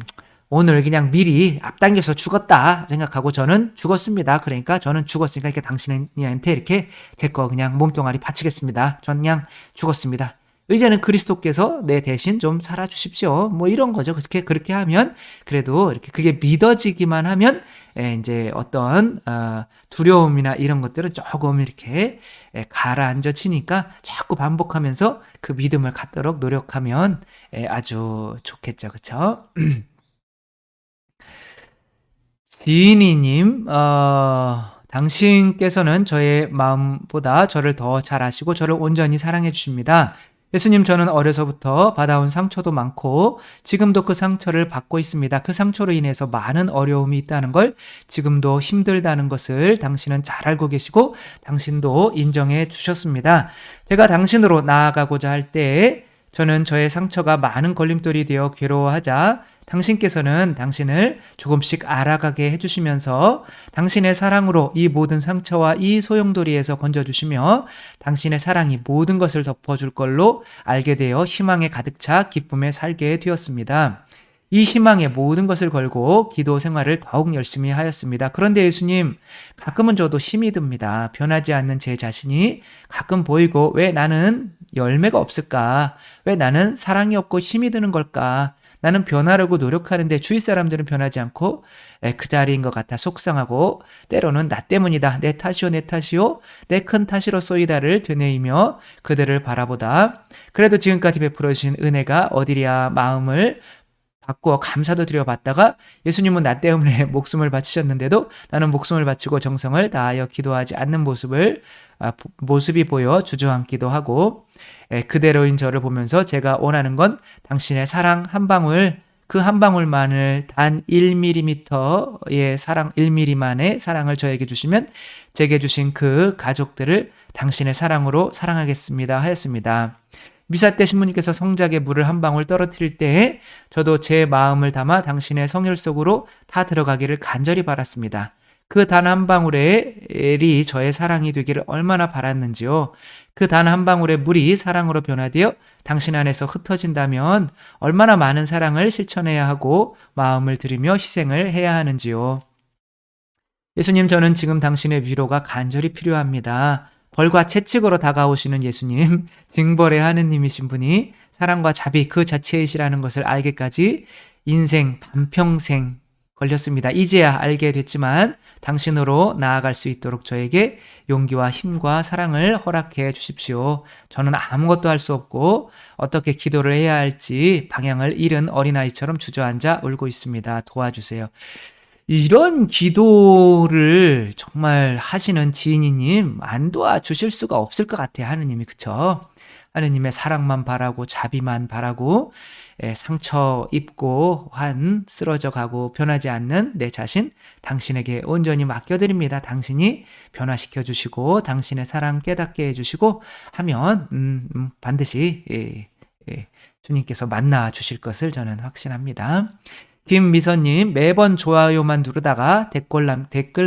A: 오늘 그냥 미리 앞당겨서 죽었다 생각하고 저는 죽었습니다. 그러니까 저는 죽었으니까 이렇게 당신한테 이렇게 제 거 그냥 몸뚱아리 바치겠습니다. 전 그냥 죽었습니다. 이제는 그리스도께서 내 대신 좀 살아 주십시오. 뭐 이런 거죠. 그렇게 하면 그래도 이렇게 그게 믿어지기만 하면 인제 어떤 두려움이나 이런 것들은 조금 이렇게 가라앉아지니까 자꾸 반복하면서 그 믿음을 갖도록 노력하면 아주 좋겠죠. 그쵸? 지인이님, 당신께서는 저의 마음보다 저를 더 잘 아시고 저를 온전히 사랑해 주십니다. 예수님, 저는 어려서부터 받아온 상처도 많고 지금도 그 상처를 받고 있습니다. 그 상처로 인해서 많은 어려움이 있다는 걸, 지금도 힘들다는 것을 당신은 잘 알고 계시고 당신도 인정해 주셨습니다. 제가 당신으로 나아가고자 할 때 저는 저의 상처가 많은 걸림돌이 되어 괴로워하자 당신께서는 당신을 조금씩 알아가게 해주시면서 당신의 사랑으로 이 모든 상처와 이 소용돌이에서 건져주시며 당신의 사랑이 모든 것을 덮어줄 걸로 알게 되어 희망에 가득 차 기쁨에 살게 되었습니다. 이 희망에 모든 것을 걸고 기도 생활을 더욱 열심히 하였습니다. 그런데 예수님, 가끔은 저도 힘이 듭니다. 변하지 않는 제 자신이 가끔 보이고, 왜 나는 열매가 없을까? 왜 나는 사랑이 없고 힘이 드는 걸까? 나는 변하려고 노력하는데 주위 사람들은 변하지 않고 그 자리인 것 같아 속상하고, 때로는 나 때문이다, 내 탓이오 내 탓이오, 내 큰 탓이로소이다를 되뇌이며 그들을 바라보다 그래도 지금까지 베풀어 주신 은혜가 어디랴 마음을 받고 감사도 드려봤다가, 예수님은 나 때문에 목숨을 바치셨는데도 나는 목숨을 바치고 정성을 다하여 기도하지 않는 모습이 보여 주저앉기도 하고, 그대로인 저를 보면서 제가 원하는 건 당신의 사랑 한 방울, 그 한 방울만을 단 1mm의 사랑, 1mm만의 사랑을 저에게 주시면 제게 주신 그 가족들을 당신의 사랑으로 사랑하겠습니다 하였습니다. 미사 때 신부님께서 성작에 물을 한 방울 떨어뜨릴 때에 저도 제 마음을 담아 당신의 성혈 속으로 다 들어가기를 간절히 바랐습니다. 그 단 한 방울이 저의 사랑이 되기를 얼마나 바랐는지요. 그 단 한 방울의 물이 사랑으로 변화되어 당신 안에서 흩어진다면 얼마나 많은 사랑을 실천해야 하고 마음을 들이며 희생을 해야 하는지요. 예수님, 저는 지금 당신의 위로가 간절히 필요합니다. 벌과 채찍으로 다가오시는 예수님, 징벌의 하느님이신 분이 사랑과 자비 그 자체이시라는 것을 알기까지 인생 반평생 걸렸습니다. 이제야 알게 됐지만 당신으로 나아갈 수 있도록 저에게 용기와 힘과 사랑을 허락해 주십시오. 저는 아무것도 할 수 없고 어떻게 기도를 해야 할지 방향을 잃은 어린아이처럼 주저앉아 울고 있습니다. 도와주세요. 이런 기도를 정말 하시는 지인이님, 안 도와주실 수가 없을 것 같아요. 하느님이. 그쵸? 하느님의 사랑만 바라고 자비만 바라고 상처 입고 쓰러져 가고 변하지 않는 내 자신 당신에게 온전히 맡겨드립니다. 당신이 변화시켜 주시고 당신의 사랑 깨닫게 해주시고 하면 반드시 주님께서 만나 주실 것을 저는 확신합니다. 김미선님, 매번 좋아요만 누르다가 댓글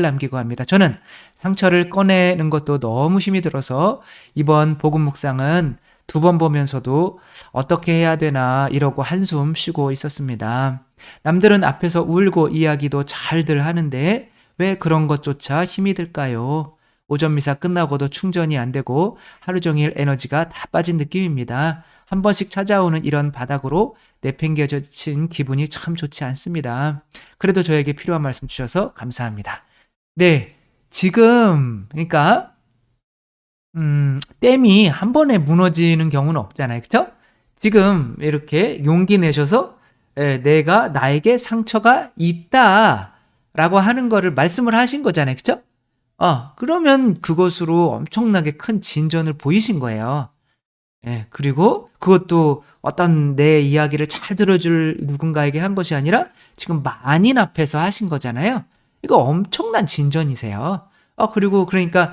A: 남기고 합니다. 저는 상처를 꺼내는 것도 너무 힘이 들어서 이번 복음 묵상은 2번 보면서도 어떻게 해야 되나 이러고 한숨 쉬고 있었습니다. 남들은 앞에서 울고 이야기도 잘들 하는데 왜 그런 것조차 힘이 들까요? 오전 미사 끝나고도 충전이 안 되고 하루 종일 에너지가 다 빠진 느낌입니다. 한 번씩 찾아오는 이런 바닥으로 내팽개쳐진 기분이 참 좋지 않습니다. 그래도 저에게 필요한 말씀 주셔서 감사합니다. 네, 지금 그러니까 댐이 한 번에 무너지는 경우는 없잖아요. 그쵸? 지금 이렇게 용기 내셔서 내가 나에게 상처가 있다라고 하는 거를 말씀을 하신 거잖아요. 그쵸? 그러면 그것으로 엄청나게 큰 진전을 보이신 거예요. 그리고 그것도 어떤 내 이야기를 잘 들어줄 누군가에게 한 것이 아니라 지금 만인 앞에서 하신 거잖아요. 이거 엄청난 진전이세요. 그리고 그러니까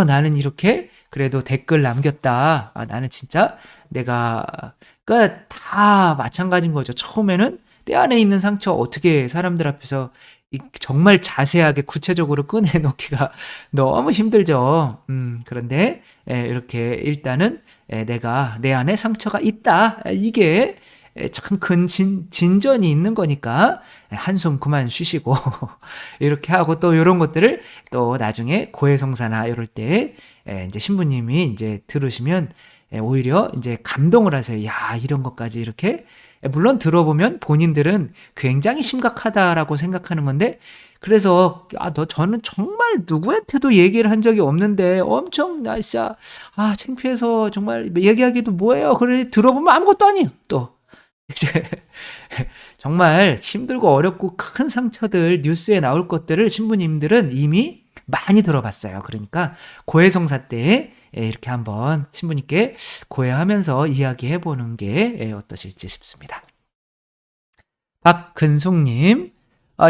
A: 나는 이렇게 그래도 댓글 남겼다. 나는 진짜 내가 그러니까 다 마찬가지인 거죠. 처음에는 내 안에 있는 상처 어떻게 사람들 앞에서 정말 자세하게 구체적으로 꺼내놓기가 너무 힘들죠. 그런데 이렇게 일단은 내가 내 안에 상처가 있다. 이게 참 큰 진전이 있는 거니까 한숨 그만 쉬시고 이렇게 하고 또 이런 것들을 또 나중에 고해성사나 이럴 때 이제 신부님이 이제 들으시면 오히려 이제 감동을 하세요. 야, 이런 것까지 이렇게. 물론 들어보면 본인들은 굉장히 심각하다라고 생각하는 건데, 그래서 저는 정말 누구한테도 얘기를 한 적이 없는데 엄청 나 진짜 창피해서 정말 얘기하기도 뭐예요. 그래 들어보면 아무것도 아니에요. 또 이제 정말 힘들고 어렵고 큰 상처들 뉴스에 나올 것들을 신부님들은 이미 많이 들어봤어요. 그러니까 고해성사 때 이렇게 한번 신부님께 고해하면서 이야기해 보는 게 어떠실지 싶습니다. 박근숙님,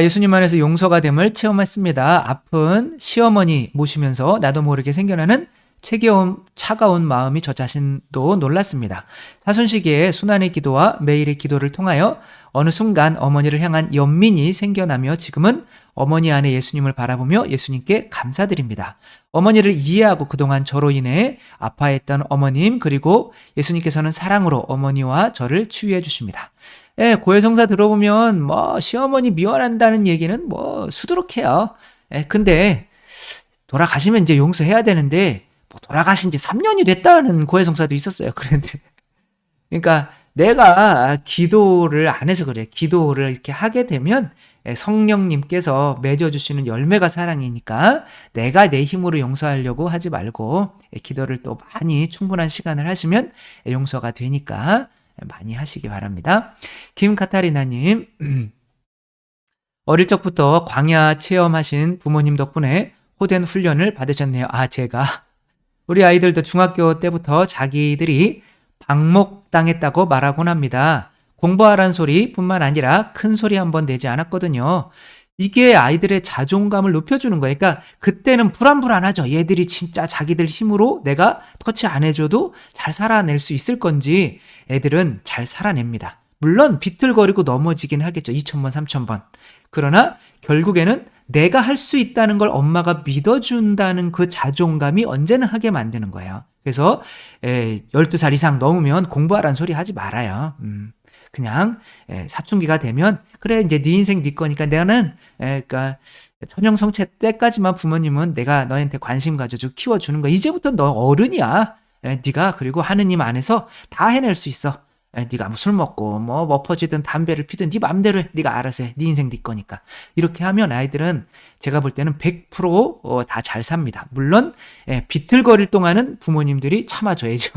A: 예수님 안에서 용서가 됨을 체험했습니다. 아픈 시어머니 모시면서 나도 모르게 생겨나는 차가운 마음이 저 자신도 놀랐습니다. 사순시기에 순환의 기도와 매일의 기도를 통하여 어느 순간 어머니를 향한 연민이 생겨나며 지금은 어머니 안에 예수님을 바라보며 예수님께 감사드립니다. 어머니를 이해하고 그동안 저로 인해 아파했던 어머님, 그리고 예수님께서는 사랑으로 어머니와 저를 치유해 주십니다. 고해성사 들어보면 시어머니 미워한다는 얘기는 수두룩해요. 근데 돌아가시면 이제 용서해야 되는데 돌아가신 지 3년이 됐다는 고해성사도 있었어요. 그러니까 내가 기도를 안 해서 그래. 기도를 이렇게 하게 되면 성령님께서 맺어주시는 열매가 사랑이니까 내가 내 힘으로 용서하려고 하지 말고 기도를 또 많이 충분한 시간을 하시면 용서가 되니까 많이 하시기 바랍니다. 김카타리나님, 어릴 적부터 광야 체험하신 부모님 덕분에 호된 훈련을 받으셨네요. 제가 우리 아이들도 중학교 때부터 자기들이 방목당했다고 말하곤 합니다. 공부하란 소리뿐만 아니라 큰 소리 한번 내지 않았거든요. 이게 아이들의 자존감을 높여주는 거예요. 그러니까 그때는 불안불안하죠. 얘들이 진짜 자기들 힘으로 내가 터치 안 해줘도 잘 살아낼 수 있을 건지. 애들은 잘 살아냅니다. 물론 비틀거리고 넘어지긴 하겠죠. 2000번, 3000번. 그러나 결국에는 내가 할 수 있다는 걸 엄마가 믿어준다는 그 자존감이 언제는 하게 만드는 거예요. 그래서 12살 이상 넘으면 공부하라는 소리 하지 말아요. 그냥 사춘기가 되면 그래 이제 네 인생 네 거니까 나는 그러니까 천연성체 때까지만 부모님은 내가 너한테 관심 가져주고 키워주는 거야. 이제부터 너 어른이야. 네가 그리고 하느님 안에서 다 해낼 수 있어. 네가 뭐 술 먹고 뭐 엎어지든 담배를 피든 네 맘대로 해. 네가 알아서 해. 네 인생 네 거니까. 이렇게 하면 아이들은 제가 볼 때는 100% 다 잘 삽니다. 물론 비틀거릴 동안은 부모님들이 참아줘야죠.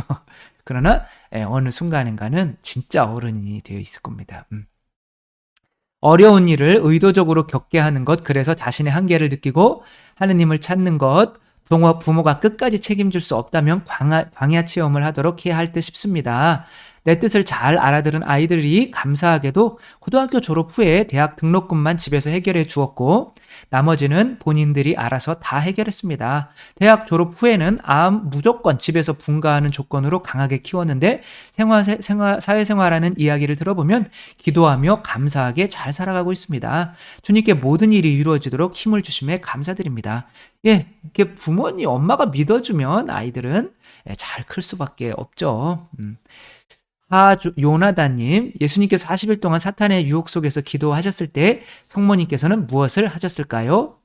A: 그러나 어느 순간인가는 진짜 어른이 되어 있을 겁니다. 어려운 일을 의도적으로 겪게 하는 것, 그래서 자신의 한계를 느끼고 하느님을 찾는 것, 부모가 끝까지 책임질 수 없다면 광야 체험을 하도록 해야 할 듯 싶습니다. 내 뜻을 잘 알아들은 아이들이 감사하게도 고등학교 졸업 후에 대학 등록금만 집에서 해결해 주었고 나머지는 본인들이 알아서 다 해결했습니다. 대학 졸업 후에는 무조건 집에서 분가하는 조건으로 강하게 키웠는데 사회생활하는 이야기를 들어보면 기도하며 감사하게 잘 살아가고 있습니다. 주님께 모든 일이 이루어지도록 힘을 주심에 감사드립니다. 이게 부모님, 엄마가 믿어주면 아이들은 잘 클 수밖에 없죠. 요나단님, 예수님께서 40일 동안 사탄의 유혹 속에서 기도하셨을 때 성모님께서는 무엇을 하셨을까요?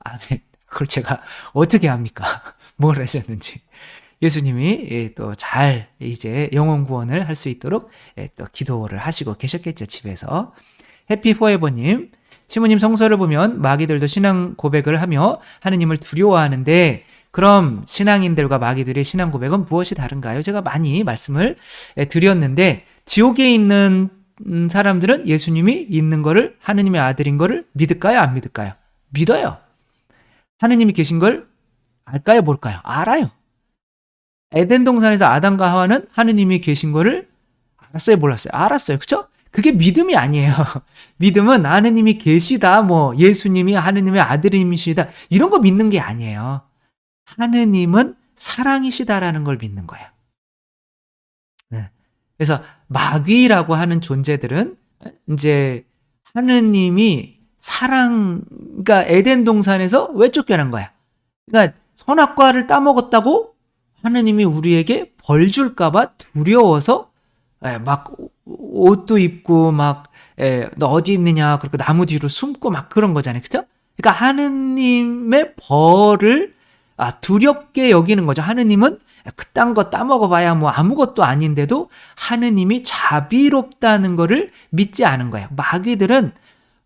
A: 그걸 제가 어떻게 합니까? 뭘 하셨는지. 예수님이 또 잘 이제 영혼 구원을 할 수 있도록 또 기도를 하시고 계셨겠죠, 집에서. 해피포에버님, 시모님 성서를 보면 마귀들도 신앙 고백을 하며 하느님을 두려워하는데 그럼 신앙인들과 마귀들의 신앙 고백은 무엇이 다른가요? 제가 많이 말씀을 드렸는데 지옥에 있는 사람들은 예수님이 있는 거를, 하느님의 아들인 거를 믿을까요? 안 믿을까요? 믿어요. 하느님이 계신 걸 알까요? 모를까요? 알아요. 에덴 동산에서 아담과 하와는 하느님이 계신 거를 알았어요? 몰랐어요? 알았어요. 그렇죠? 그게 믿음이 아니에요. 믿음은 하느님이 계시다, 예수님이 하느님의 아들이시다, 이런 거 믿는 게 아니에요. 하느님은 사랑이시다라는 걸 믿는 거예요. 그래서 마귀라고 하는 존재들은 이제 하느님이 그러니까 에덴 동산에서 왜 쫓겨난 거야? 그러니까 선악과를 따먹었다고 하느님이 우리에게 벌 줄까봐 두려워서 막 옷도 입고 막 너 어디 있느냐 그렇게 나무 뒤로 숨고 막 그런 거잖아요. 그죠? 그러니까 하느님의 벌을 두렵게 여기는 거죠. 하느님은 그딴 거 따먹어봐야 뭐 아무것도 아닌데도 하느님이 자비롭다는 거를 믿지 않은 거예요. 마귀들은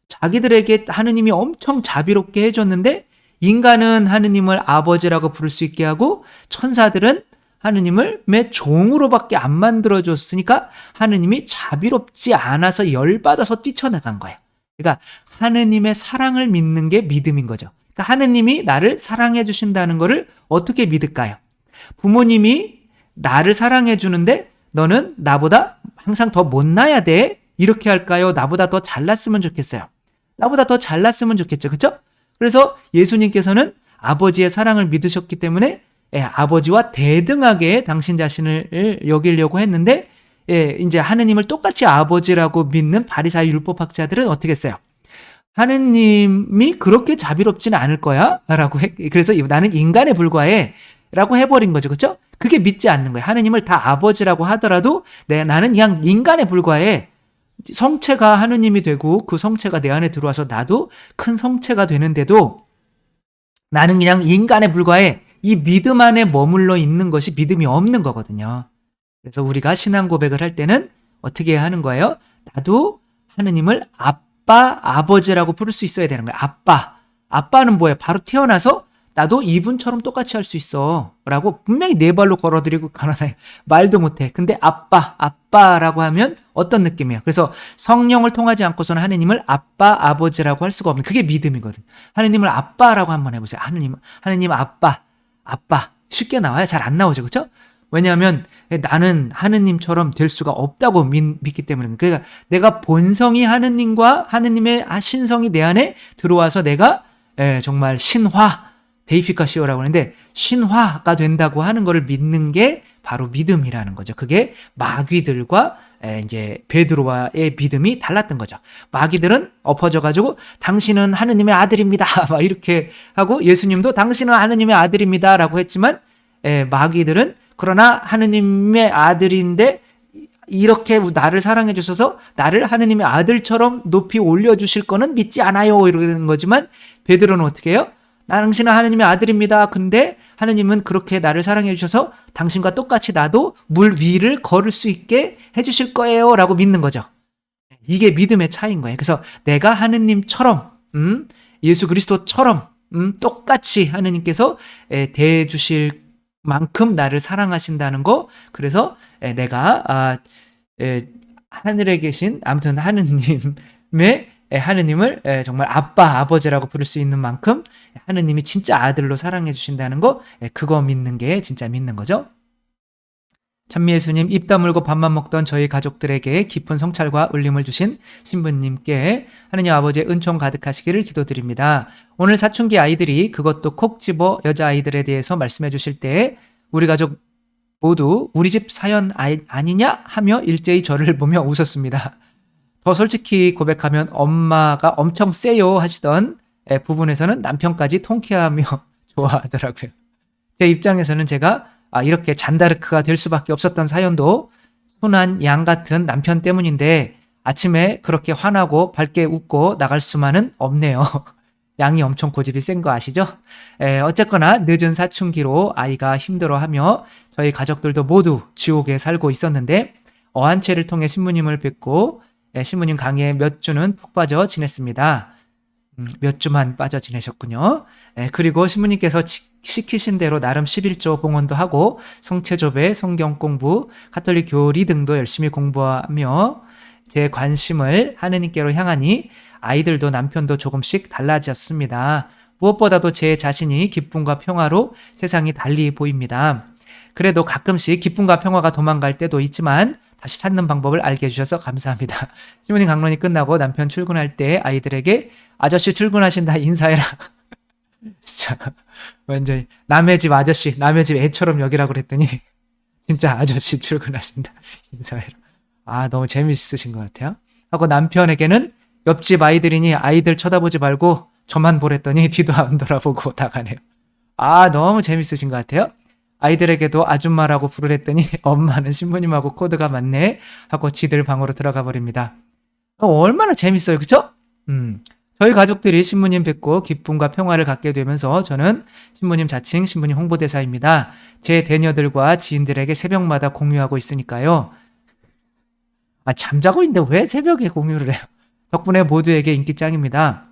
A: 자기들에게 하느님이 엄청 자비롭게 해줬는데 인간은 하느님을 아버지라고 부를 수 있게 하고 천사들은 하느님을 매 종으로밖에 안 만들어줬으니까 하느님이 자비롭지 않아서 열받아서 뛰쳐나간 거예요. 그러니까 하느님의 사랑을 믿는 게 믿음인 거죠. 그러니까 하느님이 나를 사랑해 주신다는 거를 어떻게 믿을까요? 부모님이 나를 사랑해 주는데 너는 나보다 항상 더 못나야 돼? 이렇게 할까요? 나보다 더 잘났으면 좋겠어요. 나보다 더 잘났으면 좋겠죠. 그렇죠? 그래서 예수님께서는 아버지의 사랑을 믿으셨기 때문에 아버지와 대등하게 당신 자신을 여기려고 했는데 이제 하느님을 똑같이 아버지라고 믿는 바리사의 율법학자들은 어떻게 했어요? 하느님이 그렇게 자비롭지는 않을 거야 라고 그래서 나는 인간에 불과해 라고 해버린 거죠. 그렇죠? 그게 믿지 않는 거예요. 하느님을 다 아버지라고 하더라도 나는 그냥 인간에 불과해. 성체가 하느님이 되고 그 성체가 내 안에 들어와서 나도 큰 성체가 되는데도 나는 그냥 인간에 불과해. 이 믿음 안에 머물러 있는 것이 믿음이 없는 거거든요. 그래서 우리가 신앙 고백을 할 때는 어떻게 하는 거예요? 나도 하느님을 아빠, 아버지라고 부를 수 있어야 되는 거예요. 아빠. 아빠는 뭐예요? 바로 태어나서 나도 이분처럼 똑같이 할 수 있어 라고 분명히 네 발로 걸어드리고 가나다요. 말도 못해. 근데 아빠라고 하면 어떤 느낌이에요? 그래서 성령을 통하지 않고서는 하느님을 아빠, 아버지라고 할 수가 없는 그게 믿음이거든. 하느님을 아빠라고 한번 해보세요. 하느님 아빠 쉽게 나와요? 잘 안 나오죠. 그렇죠? 왜냐하면 나는 하느님처럼 될 수가 없다고 믿기 때문에. 그러니까 내가 본성이 하느님과 하느님의 신성이 내 안에 들어와서 내가 정말 데이피카시오라고 하는데 신화가 된다고 하는 것을 믿는 게 바로 믿음이라는 거죠. 그게 마귀들과 이제 베드로와의 믿음이 달랐던 거죠. 마귀들은 엎어져가지고 당신은 하느님의 아들입니다. 막 이렇게 하고 예수님도 당신은 하느님의 아들입니다라고 했지만 마귀들은 그러나 하느님의 아들인데 이렇게 나를 사랑해 주셔서 나를 하느님의 아들처럼 높이 올려주실 거는 믿지 않아요. 이러는 거지만 베드로는 어떻게 해요? 당신은 하느님의 아들입니다. 근데 하느님은 그렇게 나를 사랑해 주셔서 당신과 똑같이 나도 물 위를 걸을 수 있게 해주실 거예요 라고 믿는 거죠. 이게 믿음의 차이인 거예요. 그래서 내가 하느님처럼 예수 그리스도처럼 똑같이 하느님께서 대해주실 만큼 나를 사랑하신다는 거. 그래서 내가 하늘에 계신 아무튼 하느님을 정말 아빠, 아버지라고 부를 수 있는 만큼 하느님이 진짜 아들로 사랑해 주신다는 거, 그거 믿는 게 진짜 믿는 거죠. 찬미예수님, 입 다물고 밥만 먹던 저희 가족들에게 깊은 성찰과 울림을 주신 신부님께 하느님 아버지의 은총 가득하시기를 기도드립니다. 오늘 사춘기 아이들이 그것도 콕 집어 여자아이들에 대해서 말씀해 주실 때 우리 가족 모두 우리 집 사연 아니냐 하며 일제히 저를 보며 웃었습니다. 더 솔직히 고백하면 엄마가 엄청 세요 하시던 부분에서는 남편까지 통쾌하며 좋아하더라고요. 제 입장에서는 제가 이렇게 잔다르크가 될 수밖에 없었던 사연도 순한 양 같은 남편 때문인데 아침에 그렇게 화나고 밝게 웃고 나갈 수만은 없네요. 양이 엄청 고집이 센 거 아시죠? 어쨌거나 늦은 사춘기로 아이가 힘들어하며 저희 가족들도 모두 지옥에 살고 있었는데 어한체를 통해 신부님을 뵙고 신부님 강의에 몇 주는 푹 빠져 지냈습니다. 몇 주만 빠져 지내셨군요. 그리고 신부님께서 시키신 대로 나름 11조 봉헌도 하고 성체조배, 성경 공부, 가톨릭 교리 등도 열심히 공부하며 제 관심을 하느님께로 향하니 아이들도 남편도 조금씩 달라졌습니다. 무엇보다도 제 자신이 기쁨과 평화로 세상이 달리 보입니다. 그래도 가끔씩 기쁨과 평화가 도망갈 때도 있지만 다시 찾는 방법을 알게 해주셔서 감사합니다. 신부님 강론이 끝나고 남편 출근할 때 아이들에게 아저씨 출근하신다 인사해라. 진짜 완전히 남의 집 아저씨, 남의 집 애처럼 여기라고 그랬더니 진짜 아저씨 출근하신다 인사해라. 너무 재밌으신 것 같아요. 하고 남편에게는 옆집 아이들이니 아이들 쳐다보지 말고 저만 보랬더니 뒤도 안 돌아보고 나가네요. 너무 재밌으신 것 같아요. 아이들에게도 아줌마라고 부르랬더니 엄마는 신부님하고 코드가 맞네 하고 지들 방으로 들어가 버립니다. 얼마나 재밌어요. 그쵸? 저희 가족들이 신부님 뵙고 기쁨과 평화를 갖게 되면서 저는 신부님 자칭 신부님 홍보대사입니다. 제 대녀들과 지인들에게 새벽마다 공유하고 있으니까요. 잠자고 있는데 왜 새벽에 공유를 해요? 덕분에 모두에게 인기 짱입니다.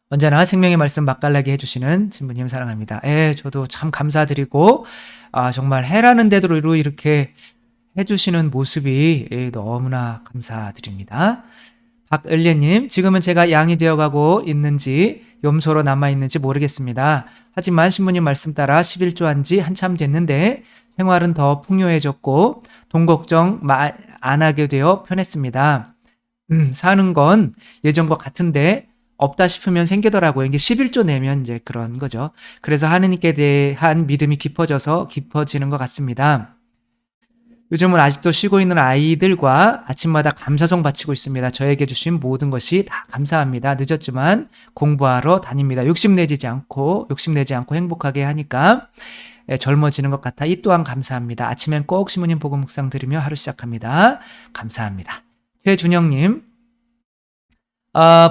A: 언제나 생명의 말씀 맛깔나게 해주시는 신부님 사랑합니다. 저도 참 감사드리고, 정말 해라는 대로 이렇게 해주시는 모습이 너무나 감사드립니다. 박을례님, 지금은 제가 양이 되어가고 있는지 염소로 남아있는지 모르겠습니다. 하지만 신부님 말씀 따라 11조 한 지 한참 됐는데 생활은 더 풍요해졌고 돈 걱정 안 하게 되어 편했습니다. 사는 건 예전과 같은데 없다 싶으면 생기더라고요. 이게 11조 내면 이제 그런 거죠. 그래서 하느님께 대한 믿음이 깊어지는 것 같습니다. 요즘은 아직도 쉬고 있는 아이들과 아침마다 감사송 바치고 있습니다. 저에게 주신 모든 것이 다 감사합니다. 늦었지만 공부하러 다닙니다. 욕심내지 않고 행복하게 하니까 젊어지는 것 같아 이 또한 감사합니다. 아침엔 꼭 신부님 복음 묵상 들으며 하루 시작합니다. 감사합니다. 최준영님,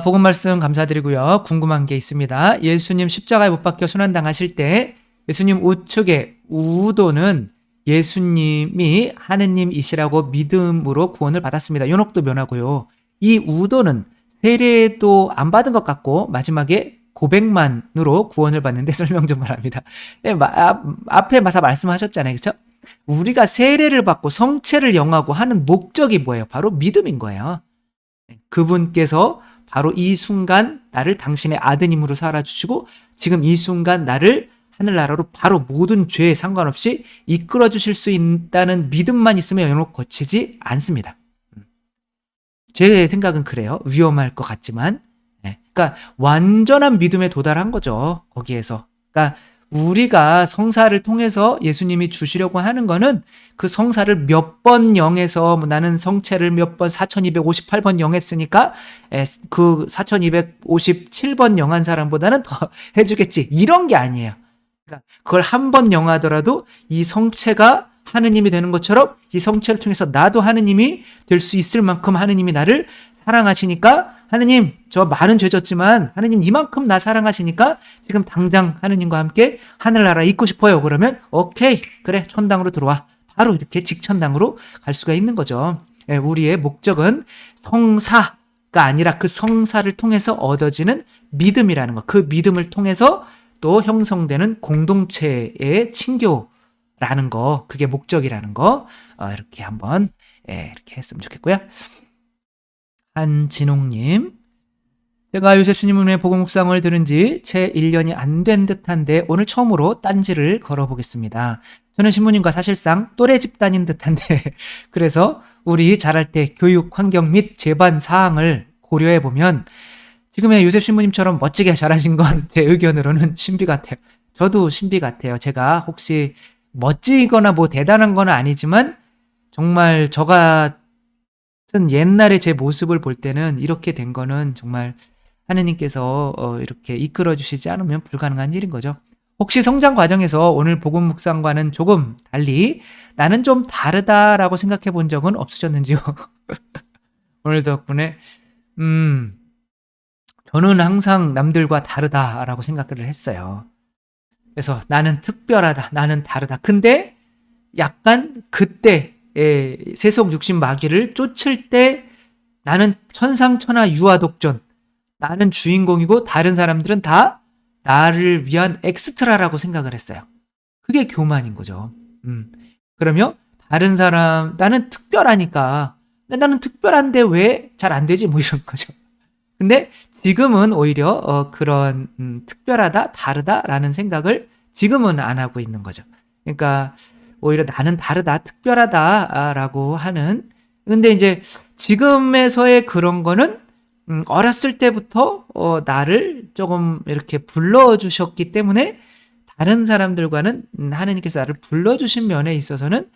A: 복음 말씀 감사드리고요. 궁금한 게 있습니다. 예수님 십자가에 못 박혀 순환당하실 때 예수님 우측에 우도는 예수님이 하느님이시라고 믿음으로 구원을 받았습니다. 연옥도 면하고요. 이 우도는 세례도 안 받은 것 같고 마지막에 고백만으로 구원을 받는데 설명 좀 바랍니다. 앞에 다 말씀하셨잖아요. 그렇죠? 우리가 세례를 받고 성체를 영하고 하는 목적이 뭐예요? 바로 믿음인 거예요. 그분께서 바로 이 순간 나를 당신의 아드님으로 살아주시고 지금 이 순간 나를 하늘나라로 바로 모든 죄에 상관없이 이끌어 주실 수 있다는 믿음만 있으면 영역 거치지 않습니다. 제 생각은 그래요. 위험할 것 같지만. 그러니까 완전한 믿음에 도달한 거죠. 거기에서. 그러니까 우리가 성사를 통해서 예수님이 주시려고 하는 거는 그 성사를 몇 번 영해서 나는 성체를 몇 번 4258번 영했으니까 그 4257번 영한 사람보다는 더 해주겠지. 이런 게 아니에요. 그러니까 그걸 한 번 영하더라도 이 성체가 하느님이 되는 것처럼 이 성체를 통해서 나도 하느님이 될 수 있을 만큼 하느님이 나를 사랑하시니까 하느님 저 많은 죄 졌지만 하느님 이만큼 나 사랑하시니까 지금 당장 하느님과 함께 하늘나라 있고 싶어요. 그러면 오케이 그래 천당으로 들어와. 바로 이렇게 직천당으로 갈 수가 있는 거죠. 우리의 목적은 성사가 아니라 그 성사를 통해서 얻어지는 믿음이라는 거. 그 믿음을 통해서 또 형성되는 공동체의 친교라는 거, 그게 목적이라는 거, 이렇게 한번, 이렇게 했으면 좋겠고요. 한진홍님, 제가 요셉 주님의 복음 묵상을 들은 지 채 1년이 안 된 듯한데 오늘 처음으로 딴지를 걸어보겠습니다. 저는 신부님과 사실상 또래 집단인 듯한데 그래서 우리 자랄 때 교육 환경 및 제반 사항을 고려해보면 지금의 요셉 신부님처럼 멋지게 잘하신 건 제 의견으로는 신비 같아요. 저도 신비 같아요. 제가 혹시 멋지거나 뭐 대단한 건 아니지만 정말 저 같은 옛날에 제 모습을 볼 때는 이렇게 된 거는 정말 하느님께서 이렇게 이끌어 주시지 않으면 불가능한 일인 거죠. 혹시 성장 과정에서 오늘 복음 묵상과는 조금 달리 나는 좀 다르다라고 생각해 본 적은 없으셨는지요? 오늘 덕분에 저는 항상 남들과 다르다라고 생각을 했어요. 그래서 나는 특별하다, 나는 다르다. 근데 약간 그때 세속 육신 마귀를 쫓을 때 나는 천상천하 유아독존, 나는 주인공이고 다른 사람들은 다 나를 위한 엑스트라라고 생각을 했어요. 그게 교만인 거죠. 그러면 다른 사람, 나는 특별하니까, 나는 특별한데 왜 잘 안 되지? 뭐 이런 거죠. 근데 지금은 오히려 그런 특별하다, 다르다라는 생각을 지금은 안 하고 있는 거죠. 그러니까 오히려 나는 다르다, 특별하다라고 하는. 근데 이제 지금에서의 그런 거는 어렸을 때부터 나를 조금 이렇게 불러주셨기 때문에 다른 사람들과는 하느님께서 나를 불러주신 면에 있어서는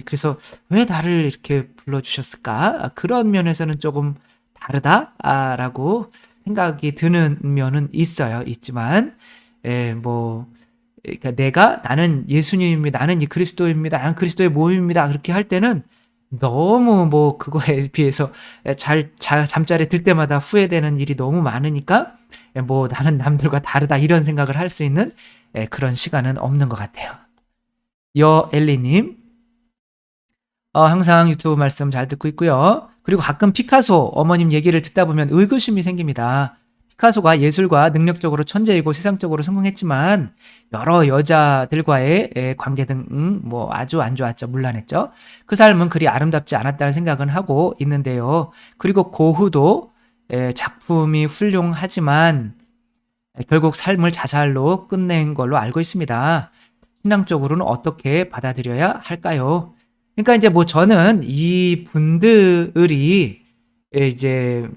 A: 그래서 왜 나를 이렇게 불러주셨을까? 그런 면에서는 조금 다르다라고 생각이 드는 면은 있지만, 그러니까 나는 예수님입니다. 나는 이 그리스도입니다. 나는 그리스도의 모임입니다. 그렇게 할 때는 너무 뭐 그거에 비해서 잠자리에 들 때마다 후회되는 일이 너무 많으니까 뭐 '나는 남들과 다르다.' 이런 생각을 할 수 있는 그런 시간은 없는 것 같아요. 여엘리 님. 항상 유튜브 말씀 잘 듣고 있고요. 그리고 가끔 피카소 어머님 얘기를 듣다 보면 의구심이 생깁니다. 피카소가 예술과 능력적으로 천재이고 세상적으로 성공했지만 여러 여자들과의 관계 등 뭐 아주 안 좋았죠. 문란했죠. 그 삶은 그리 아름답지 않았다는 생각은 하고 있는데요. 그리고 고흐도 작품이 훌륭하지만 결국 삶을 자살로 끝낸 걸로 알고 있습니다. 신앙적으로는 어떻게 받아들여야 할까요? 그러니까 이제 뭐 저는 이분들이 이제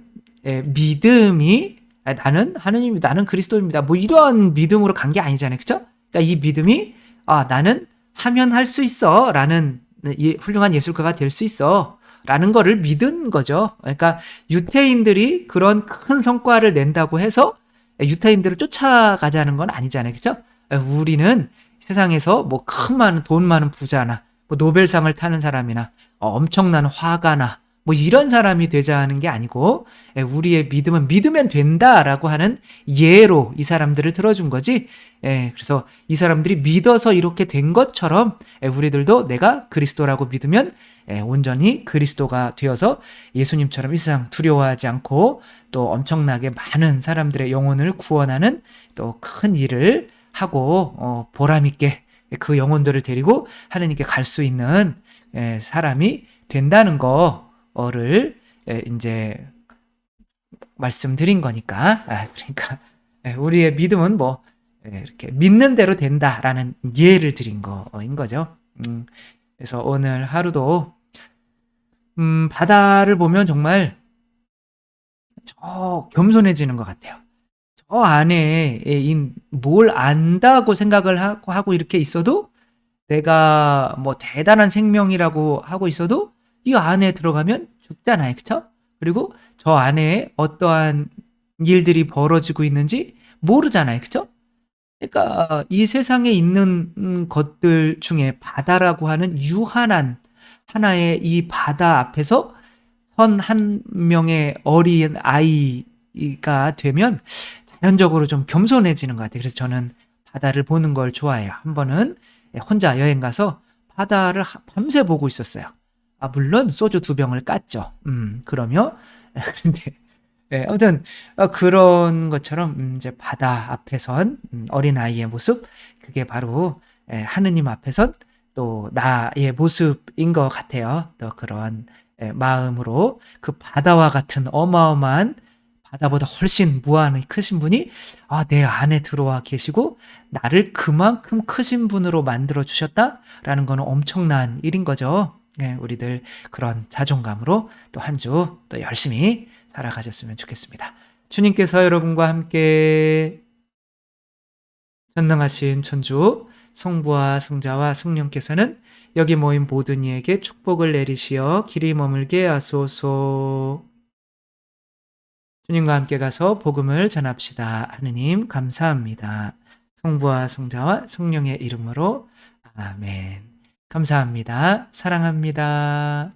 A: 믿음이 나는 하느님, 나는 그리스도입니다. 뭐 이런 믿음으로 간 게 아니잖아요. 그죠? 그러니까 이 믿음이 나는 하면 할 수 있어라는 훌륭한 예술가가 될 수 있어라는 거를 믿은 거죠. 그러니까 유태인들이 그런 큰 성과를 낸다고 해서 유태인들을 쫓아가자는 건 아니잖아요. 그죠? 우리는 세상에서 뭐 많은 돈 많은 부자나 뭐 노벨상을 타는 사람이나 엄청난 화가나 뭐 이런 사람이 되자는 게 아니고 우리의 믿음은 믿으면 된다라고 하는 예로 이 사람들을 들어준 거지. 그래서 이 사람들이 믿어서 이렇게 된 것처럼 우리들도 내가 그리스도라고 믿으면 온전히 그리스도가 되어서 예수님처럼 이 세상 두려워하지 않고 또 엄청나게 많은 사람들의 영혼을 구원하는 또 큰 일을 하고 보람 있게 그 영혼들을 데리고 하느님께 갈 수 있는 사람이 된다는 거를 이제 말씀드린 거니까. 그러니까 우리의 믿음은 뭐 이렇게 믿는 대로 된다라는 예를 드린 거인 거죠. 그래서 오늘 하루도 바다를 보면 정말 겸손해지는 것 같아요. 저 안에 뭘 안다고 생각을 하고 이렇게 있어도 내가 뭐 대단한 생명이라고 하고 있어도 이 안에 들어가면 죽잖아요. 그쵸? 그리고 저 안에 어떠한 일들이 벌어지고 있는지 모르잖아요. 그쵸? 그러니까 이 세상에 있는 것들 중에 바다라고 하는 유한한 하나의 이 바다 앞에서 선 한 명의 어린 아이가 되면 자연적으로 좀 겸손해지는 것 같아요. 그래서 저는 바다를 보는 걸 좋아해요. 한 번은 혼자 여행 가서 바다를 밤새 보고 있었어요. 물론 소주 2병을 깠죠. 그러며 근데 아무튼 그런 것처럼 이제 바다 앞에 선 어린아이의 모습, 그게 바로 하느님 앞에 선 또 나의 모습인 것 같아요. 또 그런 마음으로 그 바다와 같은 어마어마한, 바다보다 훨씬 무한히 크신 분이 내 안에 들어와 계시고 나를 그만큼 크신 분으로 만들어 주셨다라는 거는 엄청난 일인 거죠. 우리들 그런 자존감으로 또 한 주 또 열심히 살아가셨으면 좋겠습니다. 주님께서 여러분과 함께 전능하신 천주 성부와 성자와 성령께서는 여기 모인 모든 이에게 축복을 내리시어 길이 머물게 하소서. 주님과 함께 가서 복음을 전합시다. 하느님 감사합니다. 성부와 성자와 성령의 이름으로 아멘. 감사합니다. 사랑합니다.